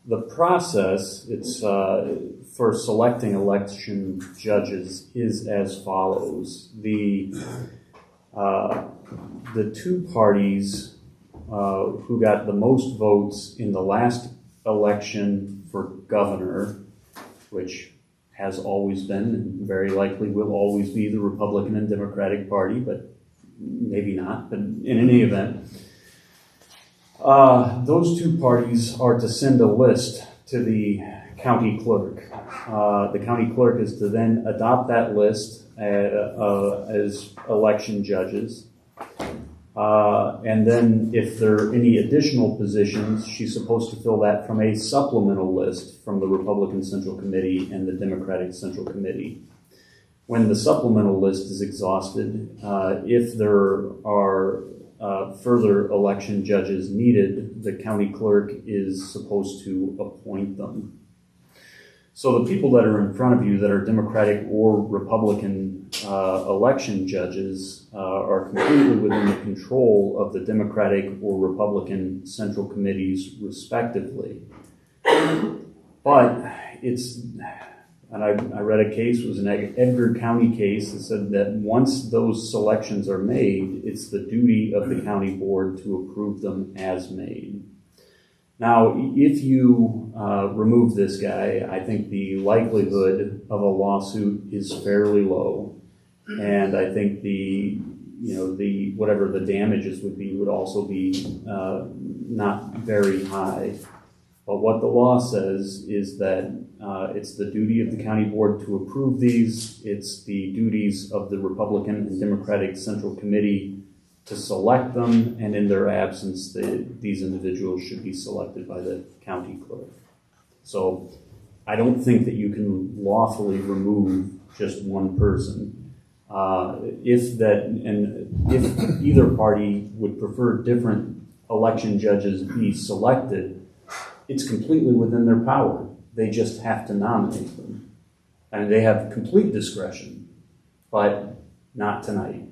the process, it's for selecting election judges is as follows. The 2 parties who got the most votes in the last election for governor, which has always been and very likely will always be the Republican and Democratic Party, but maybe not, but in any event, those 2 parties are to send a list to the county clerk. The county clerk is to then adopt that list as election judges. And then if there are any additional positions, she's supposed to fill that from a supplemental list from the Republican Central Committee and the Democratic Central Committee. When the supplemental list is exhausted, if there are further election judges needed, the county clerk is supposed to appoint them. So the people that are in front of you that are Democratic or Republican election judges are completely within the control of the Democratic or Republican central committees respectively. But it's, and I read a case, it was an Edgar County case that said that once those selections are made, it's the duty of the county board to approve them as made. Now, if you remove this guy, I think the likelihood of a lawsuit is fairly low, and I think the whatever the damages would be would also be not very high. But what the law says is that it's the duty of the county board to approve these. It's the duties of the Republican and Democratic Central Committee to select them, and in their absence, these individuals should be selected by the county clerk. So I don't think that you can lawfully remove just one person. If either party would prefer different election judges be selected, it's completely within their power. They just have to nominate them. And they have complete discretion, but not tonight,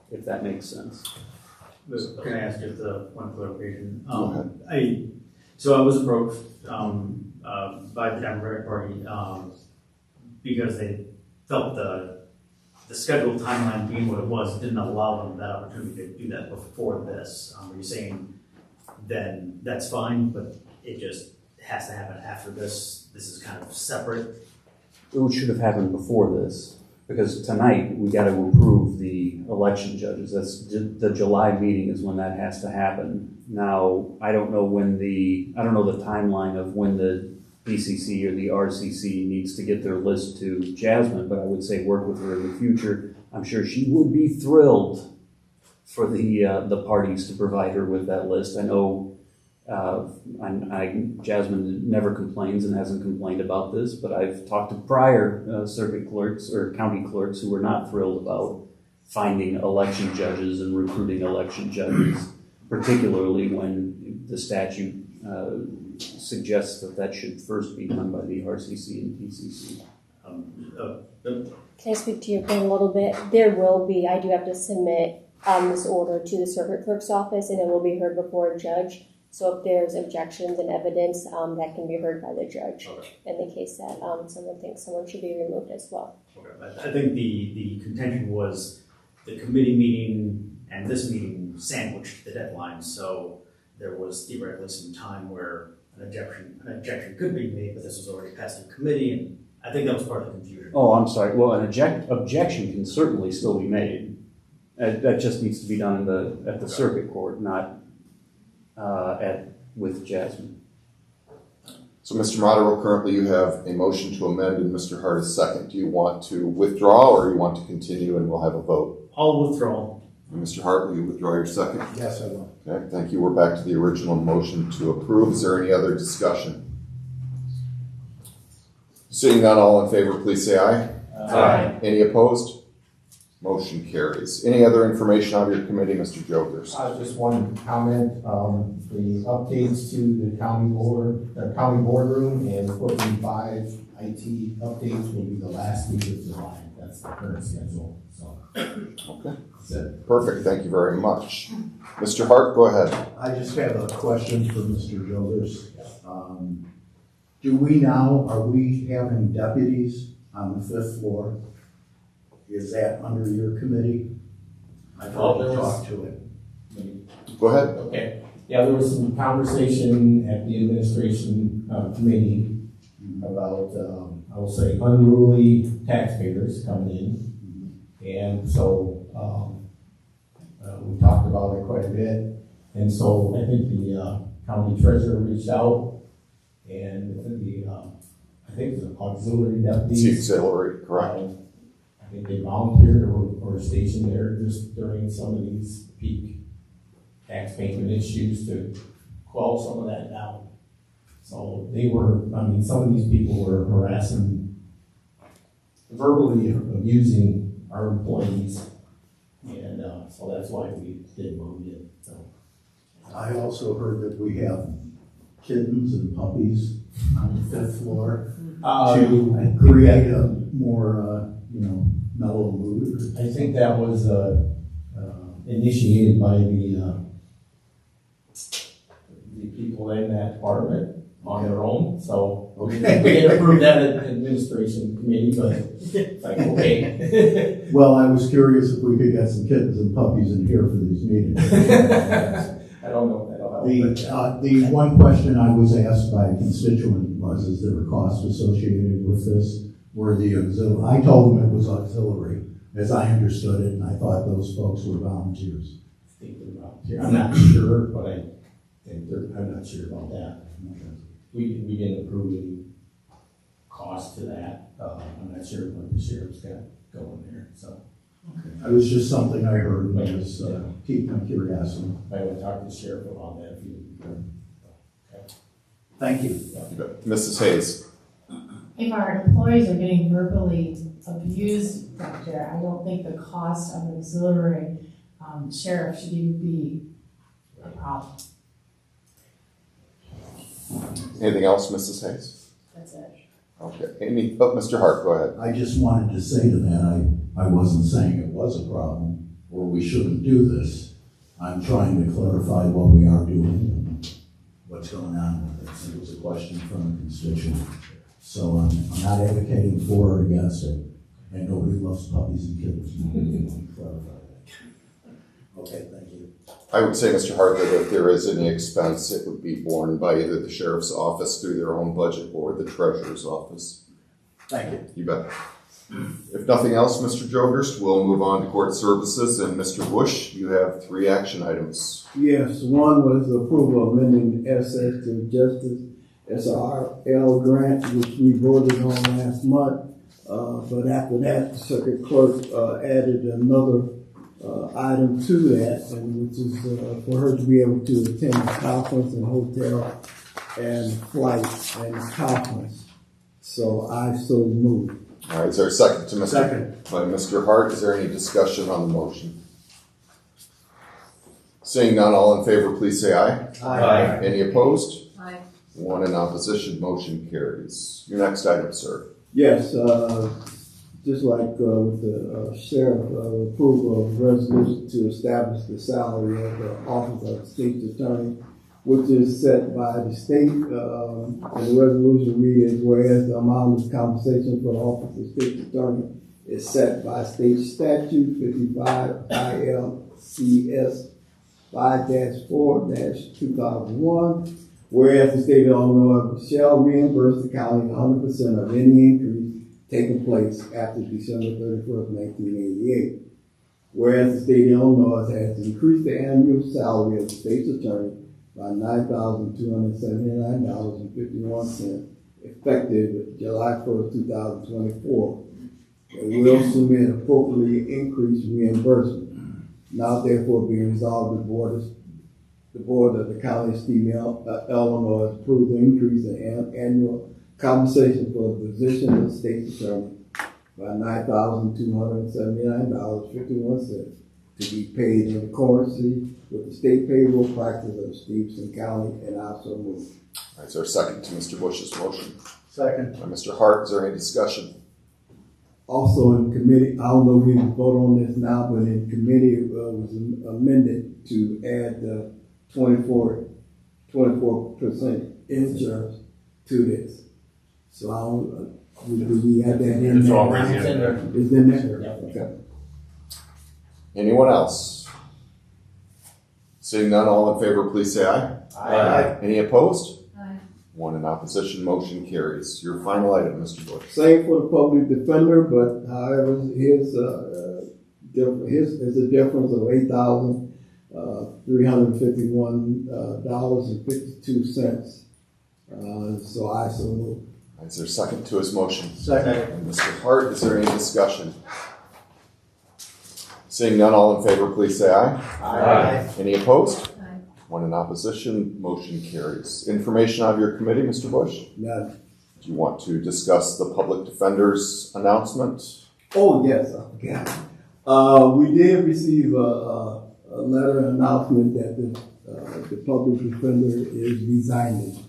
if that makes sense. Can I ask just one clarification? Go ahead. I was approached by the Democratic Party because they felt the scheduled timeline being what it was didn't allow them that opportunity to do that before this. Are you saying then that's fine, but it just has to happen after this? This is kind of separate? It should have happened before this, because tonight we got to approve the election judges. That's the July meeting is when that has to happen. Now, I don't know the timeline of when the BCC or the RCC needs to get their list to Jasmine, but I would say work with her in the future. I'm sure she would be thrilled for the parties to provide her with that list. I know Jasmine never complains and hasn't complained about this, but I've talked to prior circuit clerks or county clerks who were not thrilled about finding election judges and recruiting election judges, particularly when the statute suggests that should first be done by the RCC and PCC. Can I speak to your point a little bit? There will be, I do have to submit this order to the circuit clerk's office, and it will be heard before a judge. So if there's objections and evidence, that can be heard by the judge in the case that someone thinks someone should be removed as well. Okay. I think the contention was the committee meeting and this meeting sandwiched the deadline, so there was theoretically some time where an objection could be made, but this was already passed through committee, and I think that was part of the confusion. Oh, I'm sorry. Well, an objection can certainly still be made. That just needs to be done at the circuit court, not with Jasmine. So, Mr. Modero, currently you have a motion to amend and Mr. Hart is second. Do you want to withdraw or you want to continue and we'll have a vote? I'll withdraw. And Mr. Hart, will you withdraw your second? Yes, I will. Okay, thank you. We're back to the original motion to approve. Is there any other discussion? Seeing none, all in favor, please say aye. Aye. Any opposed? Motion carries. Any other information on your committee, Mr. Jokers? Just one comment, the updates to the county boardroom and 45 IT updates will be the last week of July. That's the current schedule, so. Okay. That's it. Perfect, thank you very much. Mr. Hart, go ahead. I just have a question for Mr. Jokers. Are we having deputies on the 5th floor? Is that under your committee? I thought we talked to it. Go ahead. Okay. Yeah, there was some conversation at the administration committee about, I will say, unruly taxpayers coming in. And so we talked about it quite a bit. And so I think the county treasurer reached out and I think the auxiliary deputies. The auxiliary, correct. I think they volunteered or stationed there just during some of these peak tax payment issues to quell some of that down. So some of these people were harassing verbally abusing our employees. And so that's why we did what we did. So. I also heard that we have kittens and puppies on the 5th floor to create a more, mellow mood. I think that was initiated by the people in that department on their own. So we didn't approve that at the administration committee, but it's like, okay. Well, I was curious if we could get some kittens and puppies in here for these meetings. I don't know. The one question I was asked by a constituent was, is there a cost associated with this? I told them it was auxiliary, as I understood it, and I thought those folks were volunteers. I think they're volunteers. I'm not sure, but I think I'm not sure about that. We didn't approve any cost to that. I'm not sure what the sheriff's got going there. So It was just something I heard, and I was piqued my curiosity. I would talk to the sheriff about that if you. Okay. Thank you. Mrs. Hayes. If our employees are getting verbally abused back there, I don't think the cost of an auxiliary sheriff should even be a problem. Anything else, Mrs. Hayes? That's it. Okay. Mr. Hart, go ahead. I just wanted to say to that, I wasn't saying it was a problem or we shouldn't do this. I'm trying to clarify what we are doing and what's going on with it. It was a question from a constituent. So I'm not advocating for or against it. And nobody loves puppies and kittens. Clarify that. Okay, thank you. I would say, Mr. Hart, that if there is any expense, it would be borne by either the sheriff's office through their own budget or the treasurer's office. Thank you. You bet. If nothing else, Mr. Jogers, we'll move on to court services. And Mr. Bush, you have 3 action items. Yes, one was the approval of amending SS to Justice SRL grant, which we voted on last month. But after that, the circuit clerk added another item to that, and which is for her to be able to attend conference and hotel and flight and conference. So I so moved. All right, is there a second to Mr. Second. By Mr. Hart? Is there any discussion on the motion? Seeing none, all in favor, please say aye. Aye. Any opposed? Aye. 1 in opposition, motion carries. Your next item, sir. Yes, just like with the sheriff, approval of resolution to establish the salary of the office of state's attorney, which is set by the state. And the resolution reads, whereas the amount of compensation for the office of state's attorney is set by state statute 55 ILCS 5-4-2001, whereas the state of Illinois shall reimburse the county 100% of any increase taking place after December 31st, 1988. Whereas the state of Illinois has increased the annual salary of the state's attorney by $9,279.51 effective July 1st, 2024. It will submit appropriately increased reimbursement. Now therefore being resolved, the board of the county of Stephenson, Illinois approved the increase in annual compensation for the position of state's attorney by $9,279.51 to be paid in accordance with the state payroll practice of Stephenson County, and I so move. All right, is there a second to Mr. Bush's motion? Second. By Mr. Hart, is there any discussion? Also in committee, I don't know if we can vote on this now, but in committee it was amended to add the 24% insurance to this. So I don't, do we add that in there? It's already in there. It's in there? Okay. Anyone else? Seeing none, all in favor, please say aye. Aye. Any opposed? Aye. 1 in opposition, motion carries. Your final item, Mr. Bush. Same for the public defender, but however, his is a difference of $8,351.52. So I so move. Is there a second to his motion? Second. And Mr. Hart, is there any discussion? Seeing none, all in favor, please say aye. Aye. Any opposed? Aye. 1 in opposition, motion carries. Information out of your committee, Mr. Bush? None. Do you want to discuss the public defender's announcement? Oh, yes, I forgot. We did receive a letter announcement that the public defender is resigning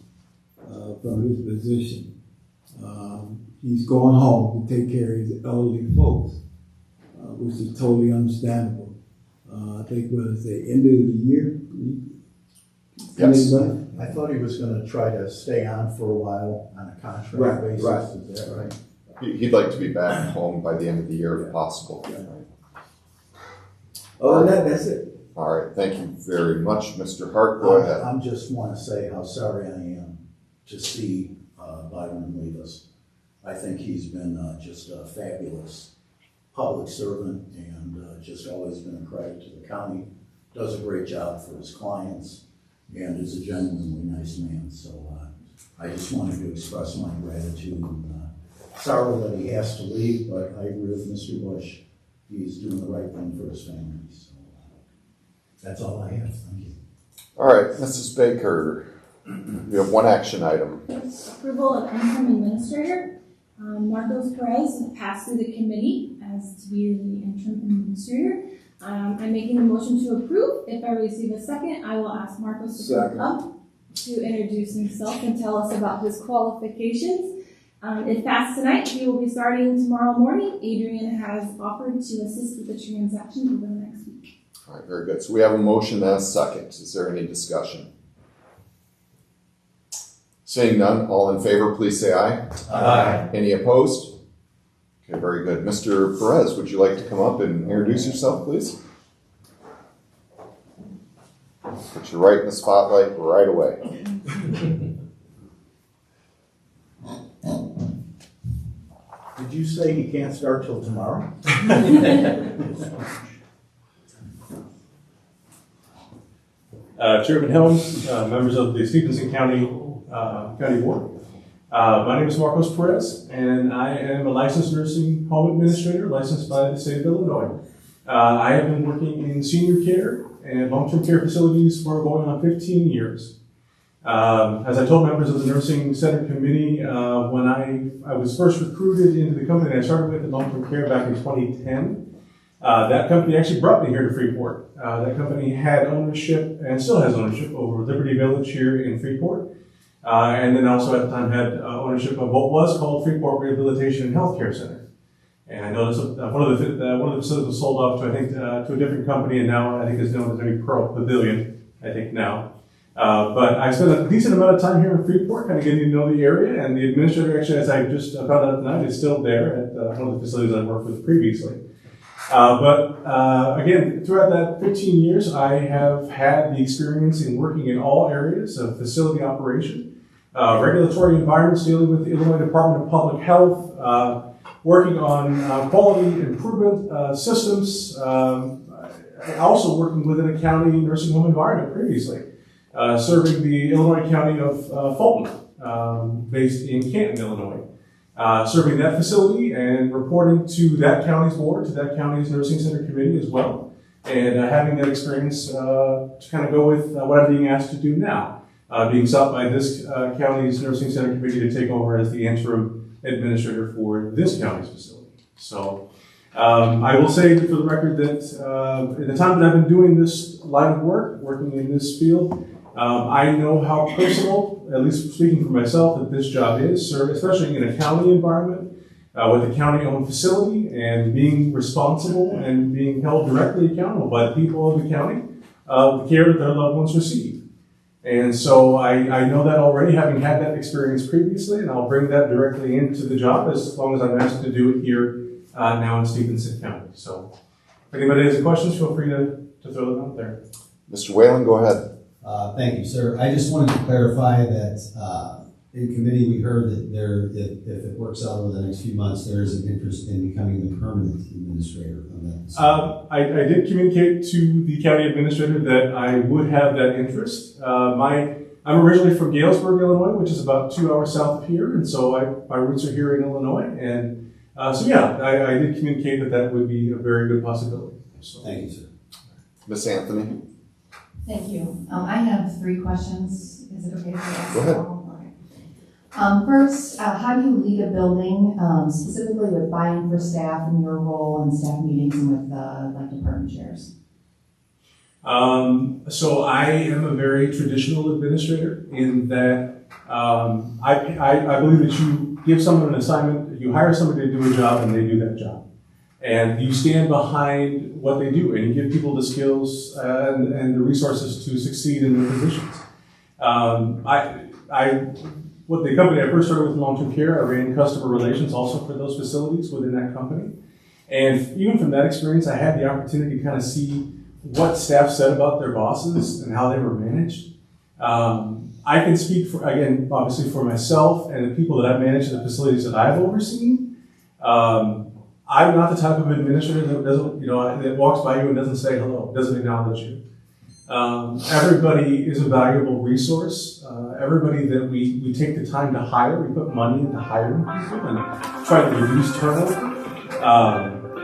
from his position. He's going home to take care of his elderly folks, which is totally understandable. I think it was the end of the year. Yes. I thought he was going to try to stay on for a while on a contract basis. Right. Is that right? He'd like to be back home by the end of the year if possible. Oh, that's it. All right, thank you very much, Mr. Hart. Go ahead. I just want to say how sorry I am to see Byron leave us. I think he's been just a fabulous public servant and just always been a credit to the county. Does a great job for his clients and is a genuinely nice man. So I just wanted to express my gratitude and sorry that he has to leave, but I agree with Mr. Bush. He's doing the right thing for his family. So that's all I have. Thank you. All right, Mrs. Baker, we have one action item. Approval of interim administrator. Marcos Perez passed through the committee as to be the interim administrator. I'm making a motion to approve. If I receive a second, I will ask Marcos to come up to introduce himself and tell us about his qualifications. If passed tonight, he will be starting tomorrow morning. Adrian has offered to assist with the transaction over the next week. All right, very good. So we have a motion and a second. Is there any discussion? Seeing none, all in favor, please say aye. Aye. Any opposed? Okay, very good. Mr. Perez, would you like to come up and introduce yourself, please? Put you right in the spotlight right away. Did you say he can't start till tomorrow? Chairman Helms, members of the Stephenson County Board. My name is Marcos Perez, and I am a licensed nursing home administrator, licensed by the state of Illinois. I have been working in senior care and long-term care facilities for going on 15 years. As I told members of the Nursing Center Committee, when I was first recruited into the company I started with in long-term care back in 2010, that company actually brought me here to Freeport. That company had ownership and still has ownership over Liberty Village here in Freeport. And then also at the time had ownership of what was called Freeport Rehabilitation and Healthcare Center. And I noticed one of the facilities was sold off to, I think, to a different company, and now I think it's known as maybe Pearl Pavilion, I think now. But I spent a decent amount of time here in Freeport, kind of getting to know the area, and the administrator actually, as I just found out tonight, is still there at one of the facilities I worked with previously. Again, throughout that 15 years, I have had the experience in working in all areas of facility operation, regulatory environments, dealing with the Illinois Department of Public Health, working on quality improvement systems, also working within a county nursing home environment previously, serving the Illinois County of Fulton, based in Canton, Illinois. Serving that facility and reporting to that county's board, to that county's nursing center committee as well, and having that experience to kind of go with what I'm being asked to do now, being sought by this county's nursing center committee to take over as the interim administrator for this county's facility. So I will say for the record that in the time that I've been doing this line of work, working in this field, I know how personal, at least speaking for myself, that this job is, especially in a county environment, with a county-owned facility, and being responsible and being held directly accountable by the people of the county of the care that their loved ones receive. And so I know that already, having had that experience previously, and I'll bring that directly into the job as long as I'm asked to do it here now in Stephenson County. So if anybody has any questions, feel free to throw them out there. Mr. Whalen, go ahead. Thank you, sir. I just wanted to clarify that in committee we heard that if it works out over the next few months, there is an interest in becoming the permanent administrator of that. I did communicate to the county administrator that I would have that interest. I'm originally from Galesburg, Illinois, which is about 2 hours south of here, and so my roots are here in Illinois. And I did communicate that would be a very good possibility. So. Thank you, sir. Ms. Anthony? Thank you. I have 3 questions. Is it okay if I ask? Go ahead. First, how do you lead a building, specifically with buy-in for staff and your role in staff meetings and with like department chairs? So I am a very traditional administrator in that I believe that you give someone an assignment, you hire somebody to do a job, and they do that job. And you stand behind what they do, and you give people the skills and the resources to succeed in their positions. What the company I first started with long-term care, I ran customer relations also for those facilities within that company. And even from that experience, I had the opportunity to kind of see what staff said about their bosses and how they were managed. I can speak for, again, obviously for myself and the people that I've managed in the facilities that I've overseen. I'm not the type of administrator that doesn't, that walks by you and doesn't say hello, doesn't acknowledge you. Everybody is a valuable resource. Everybody that we take the time to hire, we put money into hiring people and try to reduce turnover,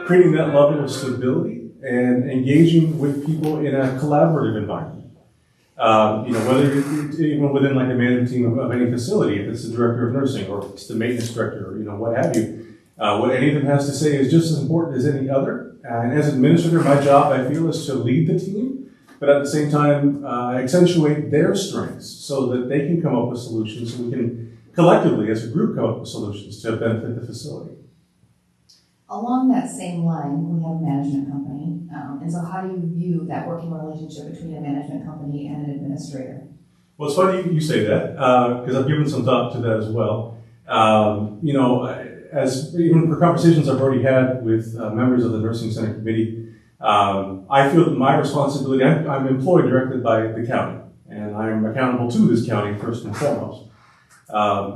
creating that level of stability and engaging with people in a collaborative environment. Whether even within like a management team of any facility, if it's the director of nursing or it's the maintenance director, or what have you, what any of them has to say is just as important as any other. And as an administrator, my job, I feel, is to lead the team, but at the same time, accentuate their strengths so that they can come up with solutions, so we can collectively, as a group, come up with solutions to benefit the facility. Along that same line, we have a management company, and so how do you view that working relationship between a management company and an administrator? Well, it's funny you say that, because I've given some thought to that as well. As even for conversations I've already had with members of the Nursing Center Committee, I feel that my responsibility, I'm employed directly by the county, and I'm accountable to this county first and foremost.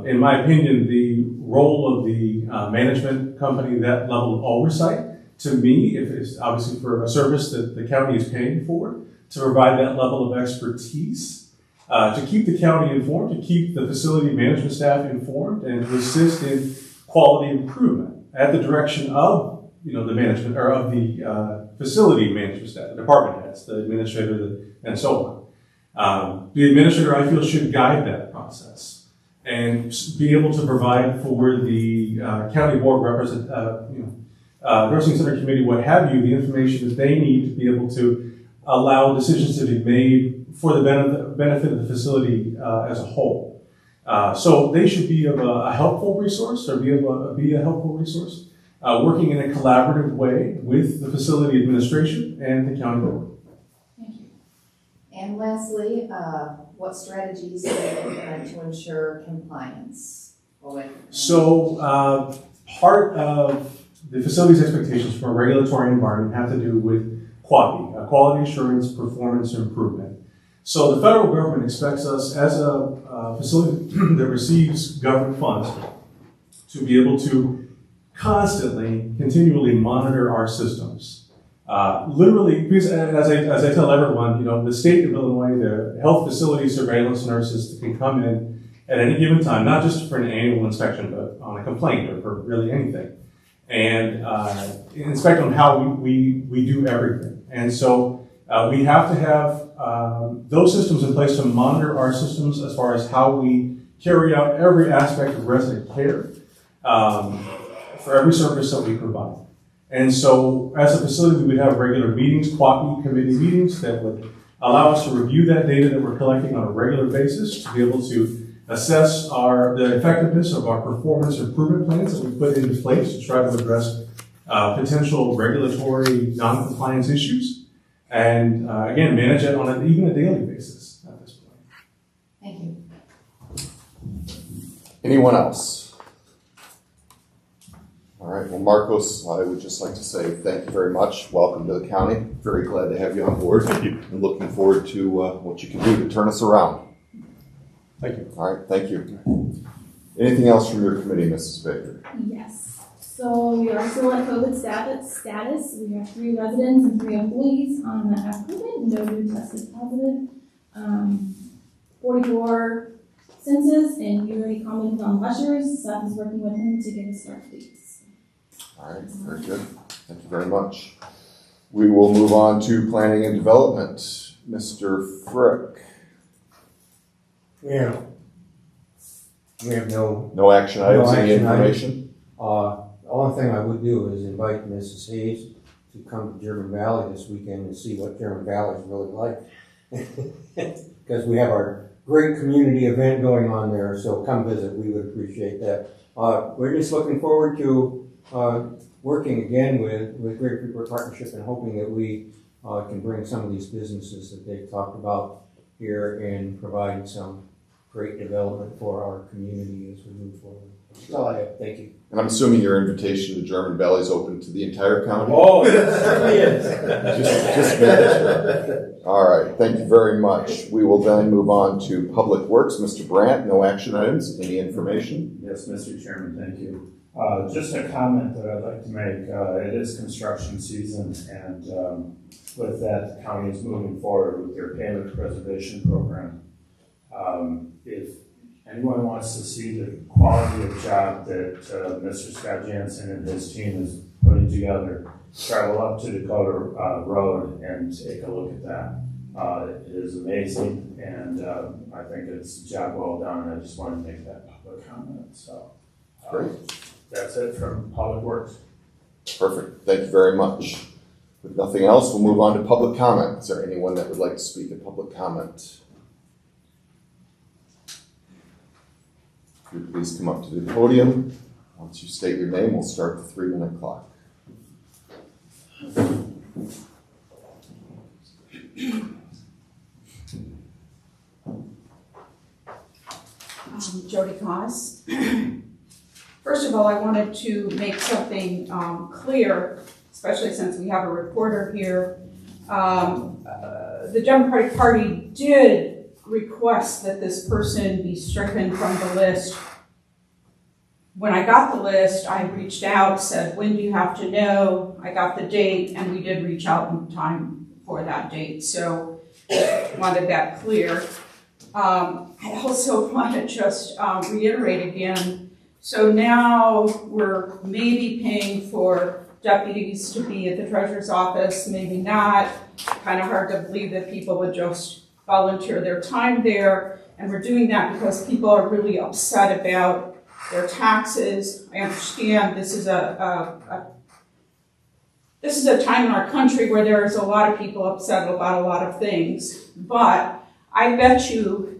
In my opinion, the role of the management company, that level of oversight, to me, if it's obviously for a service that the county is paying for, to provide that level of expertise, to keep the county informed, to keep the facility management staff informed, and to assist in quality improvement at the direction of the management or of the facility management staff, the department heads, the administrator, and so on. The administrator, I feel, should guide that process and be able to provide for the county board nursing center committee, what have you, the information that they need to be able to allow decisions to be made for the benefit of the facility as a whole. So they should be of a helpful resource, or be a helpful resource, working in a collaborative way with the facility administration and the county board. Thank you. And lastly, what strategies do you implement to ensure compliance? So part of the facility's expectations from a regulatory environment have to do with quality assurance, performance improvement. So the federal government expects us as a facility that receives government funds to be able to constantly, continually monitor our systems. Literally, because as I tell everyone, the state of Illinois, the health facility surveillance nurses that can come in at any given time, not just for an annual inspection, but on a complaint or for really anything, and inspect on how we do everything. And so we have to have those systems in place to monitor our systems as far as how we carry out every aspect of resident care for every service that we provide. And so as a facility, we would have regular meetings, QAPI committee meetings that would allow us to review that data that we're collecting on a regular basis, to be able to assess the effectiveness of our performance improvement plans that we put into place to try to address potential regulatory non-compliance issues, and again, manage it on even a daily basis at this point. Thank you. Anyone else? All right, well, Marcos, I would just like to say thank you very much. Welcome to the county. Very glad to have you on board. Thank you. And looking forward to what you can do to turn us around. Thank you. All right, thank you. Anything else from your committee, Mrs. Baker? Yes. So we are still at COVID status. We have 3 residents and 3 employees on that have COVID. No new tested positive. 44 census, and you already commented on Lushers. Seth is working with him to get his start dates. All right, very good. Thank you very much. We will move on to planning and development. Mr. Frick. Yeah. We have no action items, any action items. information? The only thing I would do is invite Mrs. Hayes to come to German Valley this weekend and see what German Valley is really like. Because we have our great community event going on there, so come visit, we would appreciate that. We're just looking forward to working again with Greater Freeport Partnership and hoping that we can bring some of these businesses that they've talked about here and provide some great development for our community as we move forward. That's all I have. Thank you. And I'm assuming your invitation to German Valley is open to the entire county? Oh, it certainly is. just making sure. All right, thank you very much. We will then move on to Public Works. Mr. Brandt, no action items, any information? Yes, Mr. Chairman, thank you. Just a comment that I'd like to make. It is construction season, and with that, the county is moving forward with their payment preservation program. If anyone wants to see the quality of job that Mr. Scott Jansen and his team is putting together, travel up to Dakota Road and take a look at that. It is amazing, and I think it's a job well done, and I just want to make that public comment. So, great. That's it from Public Works. Perfect. Thank you very much. With nothing else, we'll move on to public comment. Is there anyone that would like to speak in public comment? If you please come up to the podium. Once you state your name, we'll start the 3-minute clock. Jody Koss. First of all, I wanted to make something clear, especially since we have a reporter here. The Democratic Party did request that this person be stricken from the list. When I got the list, I reached out, said, when do you have to know? I got the date, and we did reach out in time for that date. So wanted that clear. I also want to just reiterate again, so now we're maybe paying for deputies to be at the treasurer's office, maybe not. Kind of hard to believe that people would just volunteer their time there. And we're doing that because people are really upset about their taxes. I understand this is a time in our country where there is a lot of people upset about a lot of things. But I bet you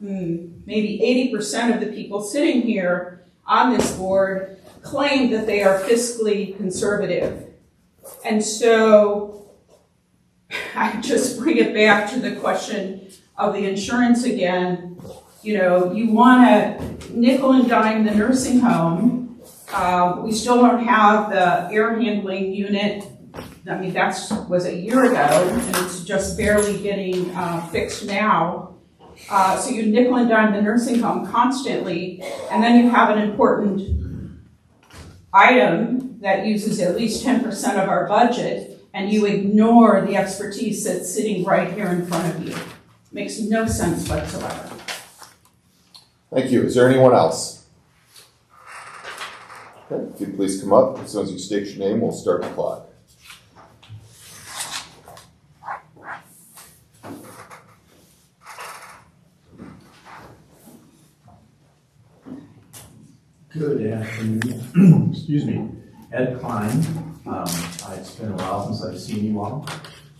maybe 80% of the people sitting here on this board claim that they are fiscally conservative. And so I just bring it back to the question of the insurance again. You know, you want to nickel and dime the nursing home. We still don't have the air handling unit. I mean, that was a year ago, and it's just barely getting fixed now. So you nickel and dime the nursing home constantly, and then you have an important item that uses at least 10% of our budget, and you ignore the expertise that's sitting right here in front of you. Makes no sense whatsoever. Thank you. Is there anyone else? Okay, if you'd please come up. As soon as you state your name, we'll start the clock. Good afternoon. Excuse me. Ed Klein. It's been a while since I've seen you all.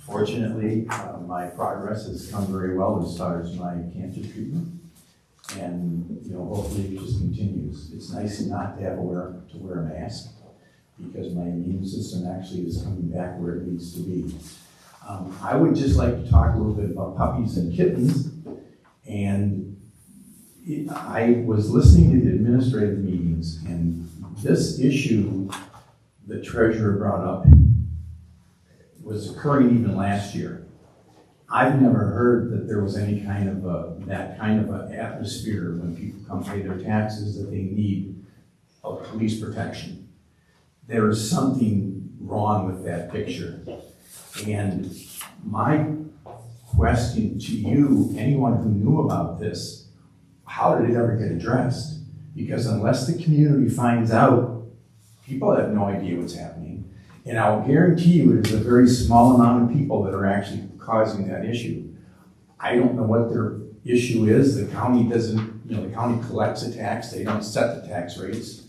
Fortunately, my progress has come very well as far as my cancer treatment. And, you know, hopefully it just continues. It's nice not to have to wear a mask because my immune system actually is coming back where it needs to be. I would just like to talk a little bit about puppies and kittens. And I was listening to the administrative meetings, and this issue the treasurer brought up was occurring even last year. I've never heard that there was any kind of that kind of an atmosphere when people come pay their taxes that they need a police protection. There is something wrong with that picture. And my question to you, anyone who knew about this, how did it ever get addressed? Because unless the community finds out, people have no idea what's happening. And I'll guarantee you it is a very small amount of people that are actually causing that issue. I don't know what their issue is the county doesn't, the county collects a tax, they don't set the tax rates.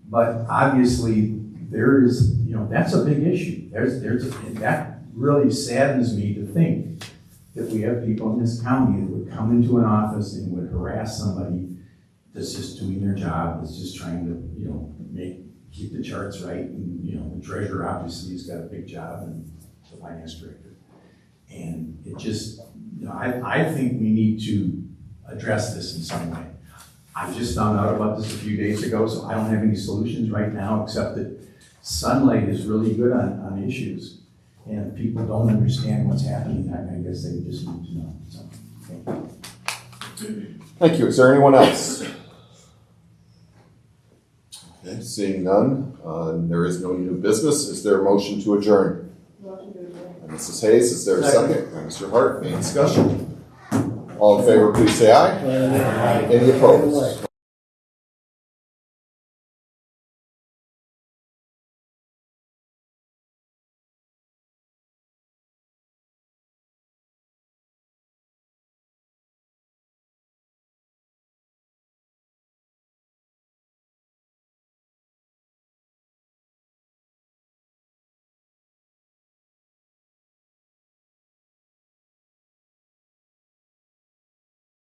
But obviously, there is, that's a big issue. And that really saddens me to think that we have people in this county that would come into an office and would harass somebody that's just doing their job, that's just trying to, keep the charts right. And, the treasurer obviously has got a big job, and the finance director. And it just, I think we need to address this in some way. I just found out about this a few days ago, so I don't have any solutions right now, except that sunlight is really good on issues. And if people don't understand what's happening, I guess they just need to know. So, thank you. Thank you. Is there anyone else? Okay, seeing none, there is no new business. Is there a motion to adjourn? Motion to adjourn. Mrs. Hayes, is there a second? Mr. Hart, any discussion? All in favor, please say aye. Any opposed?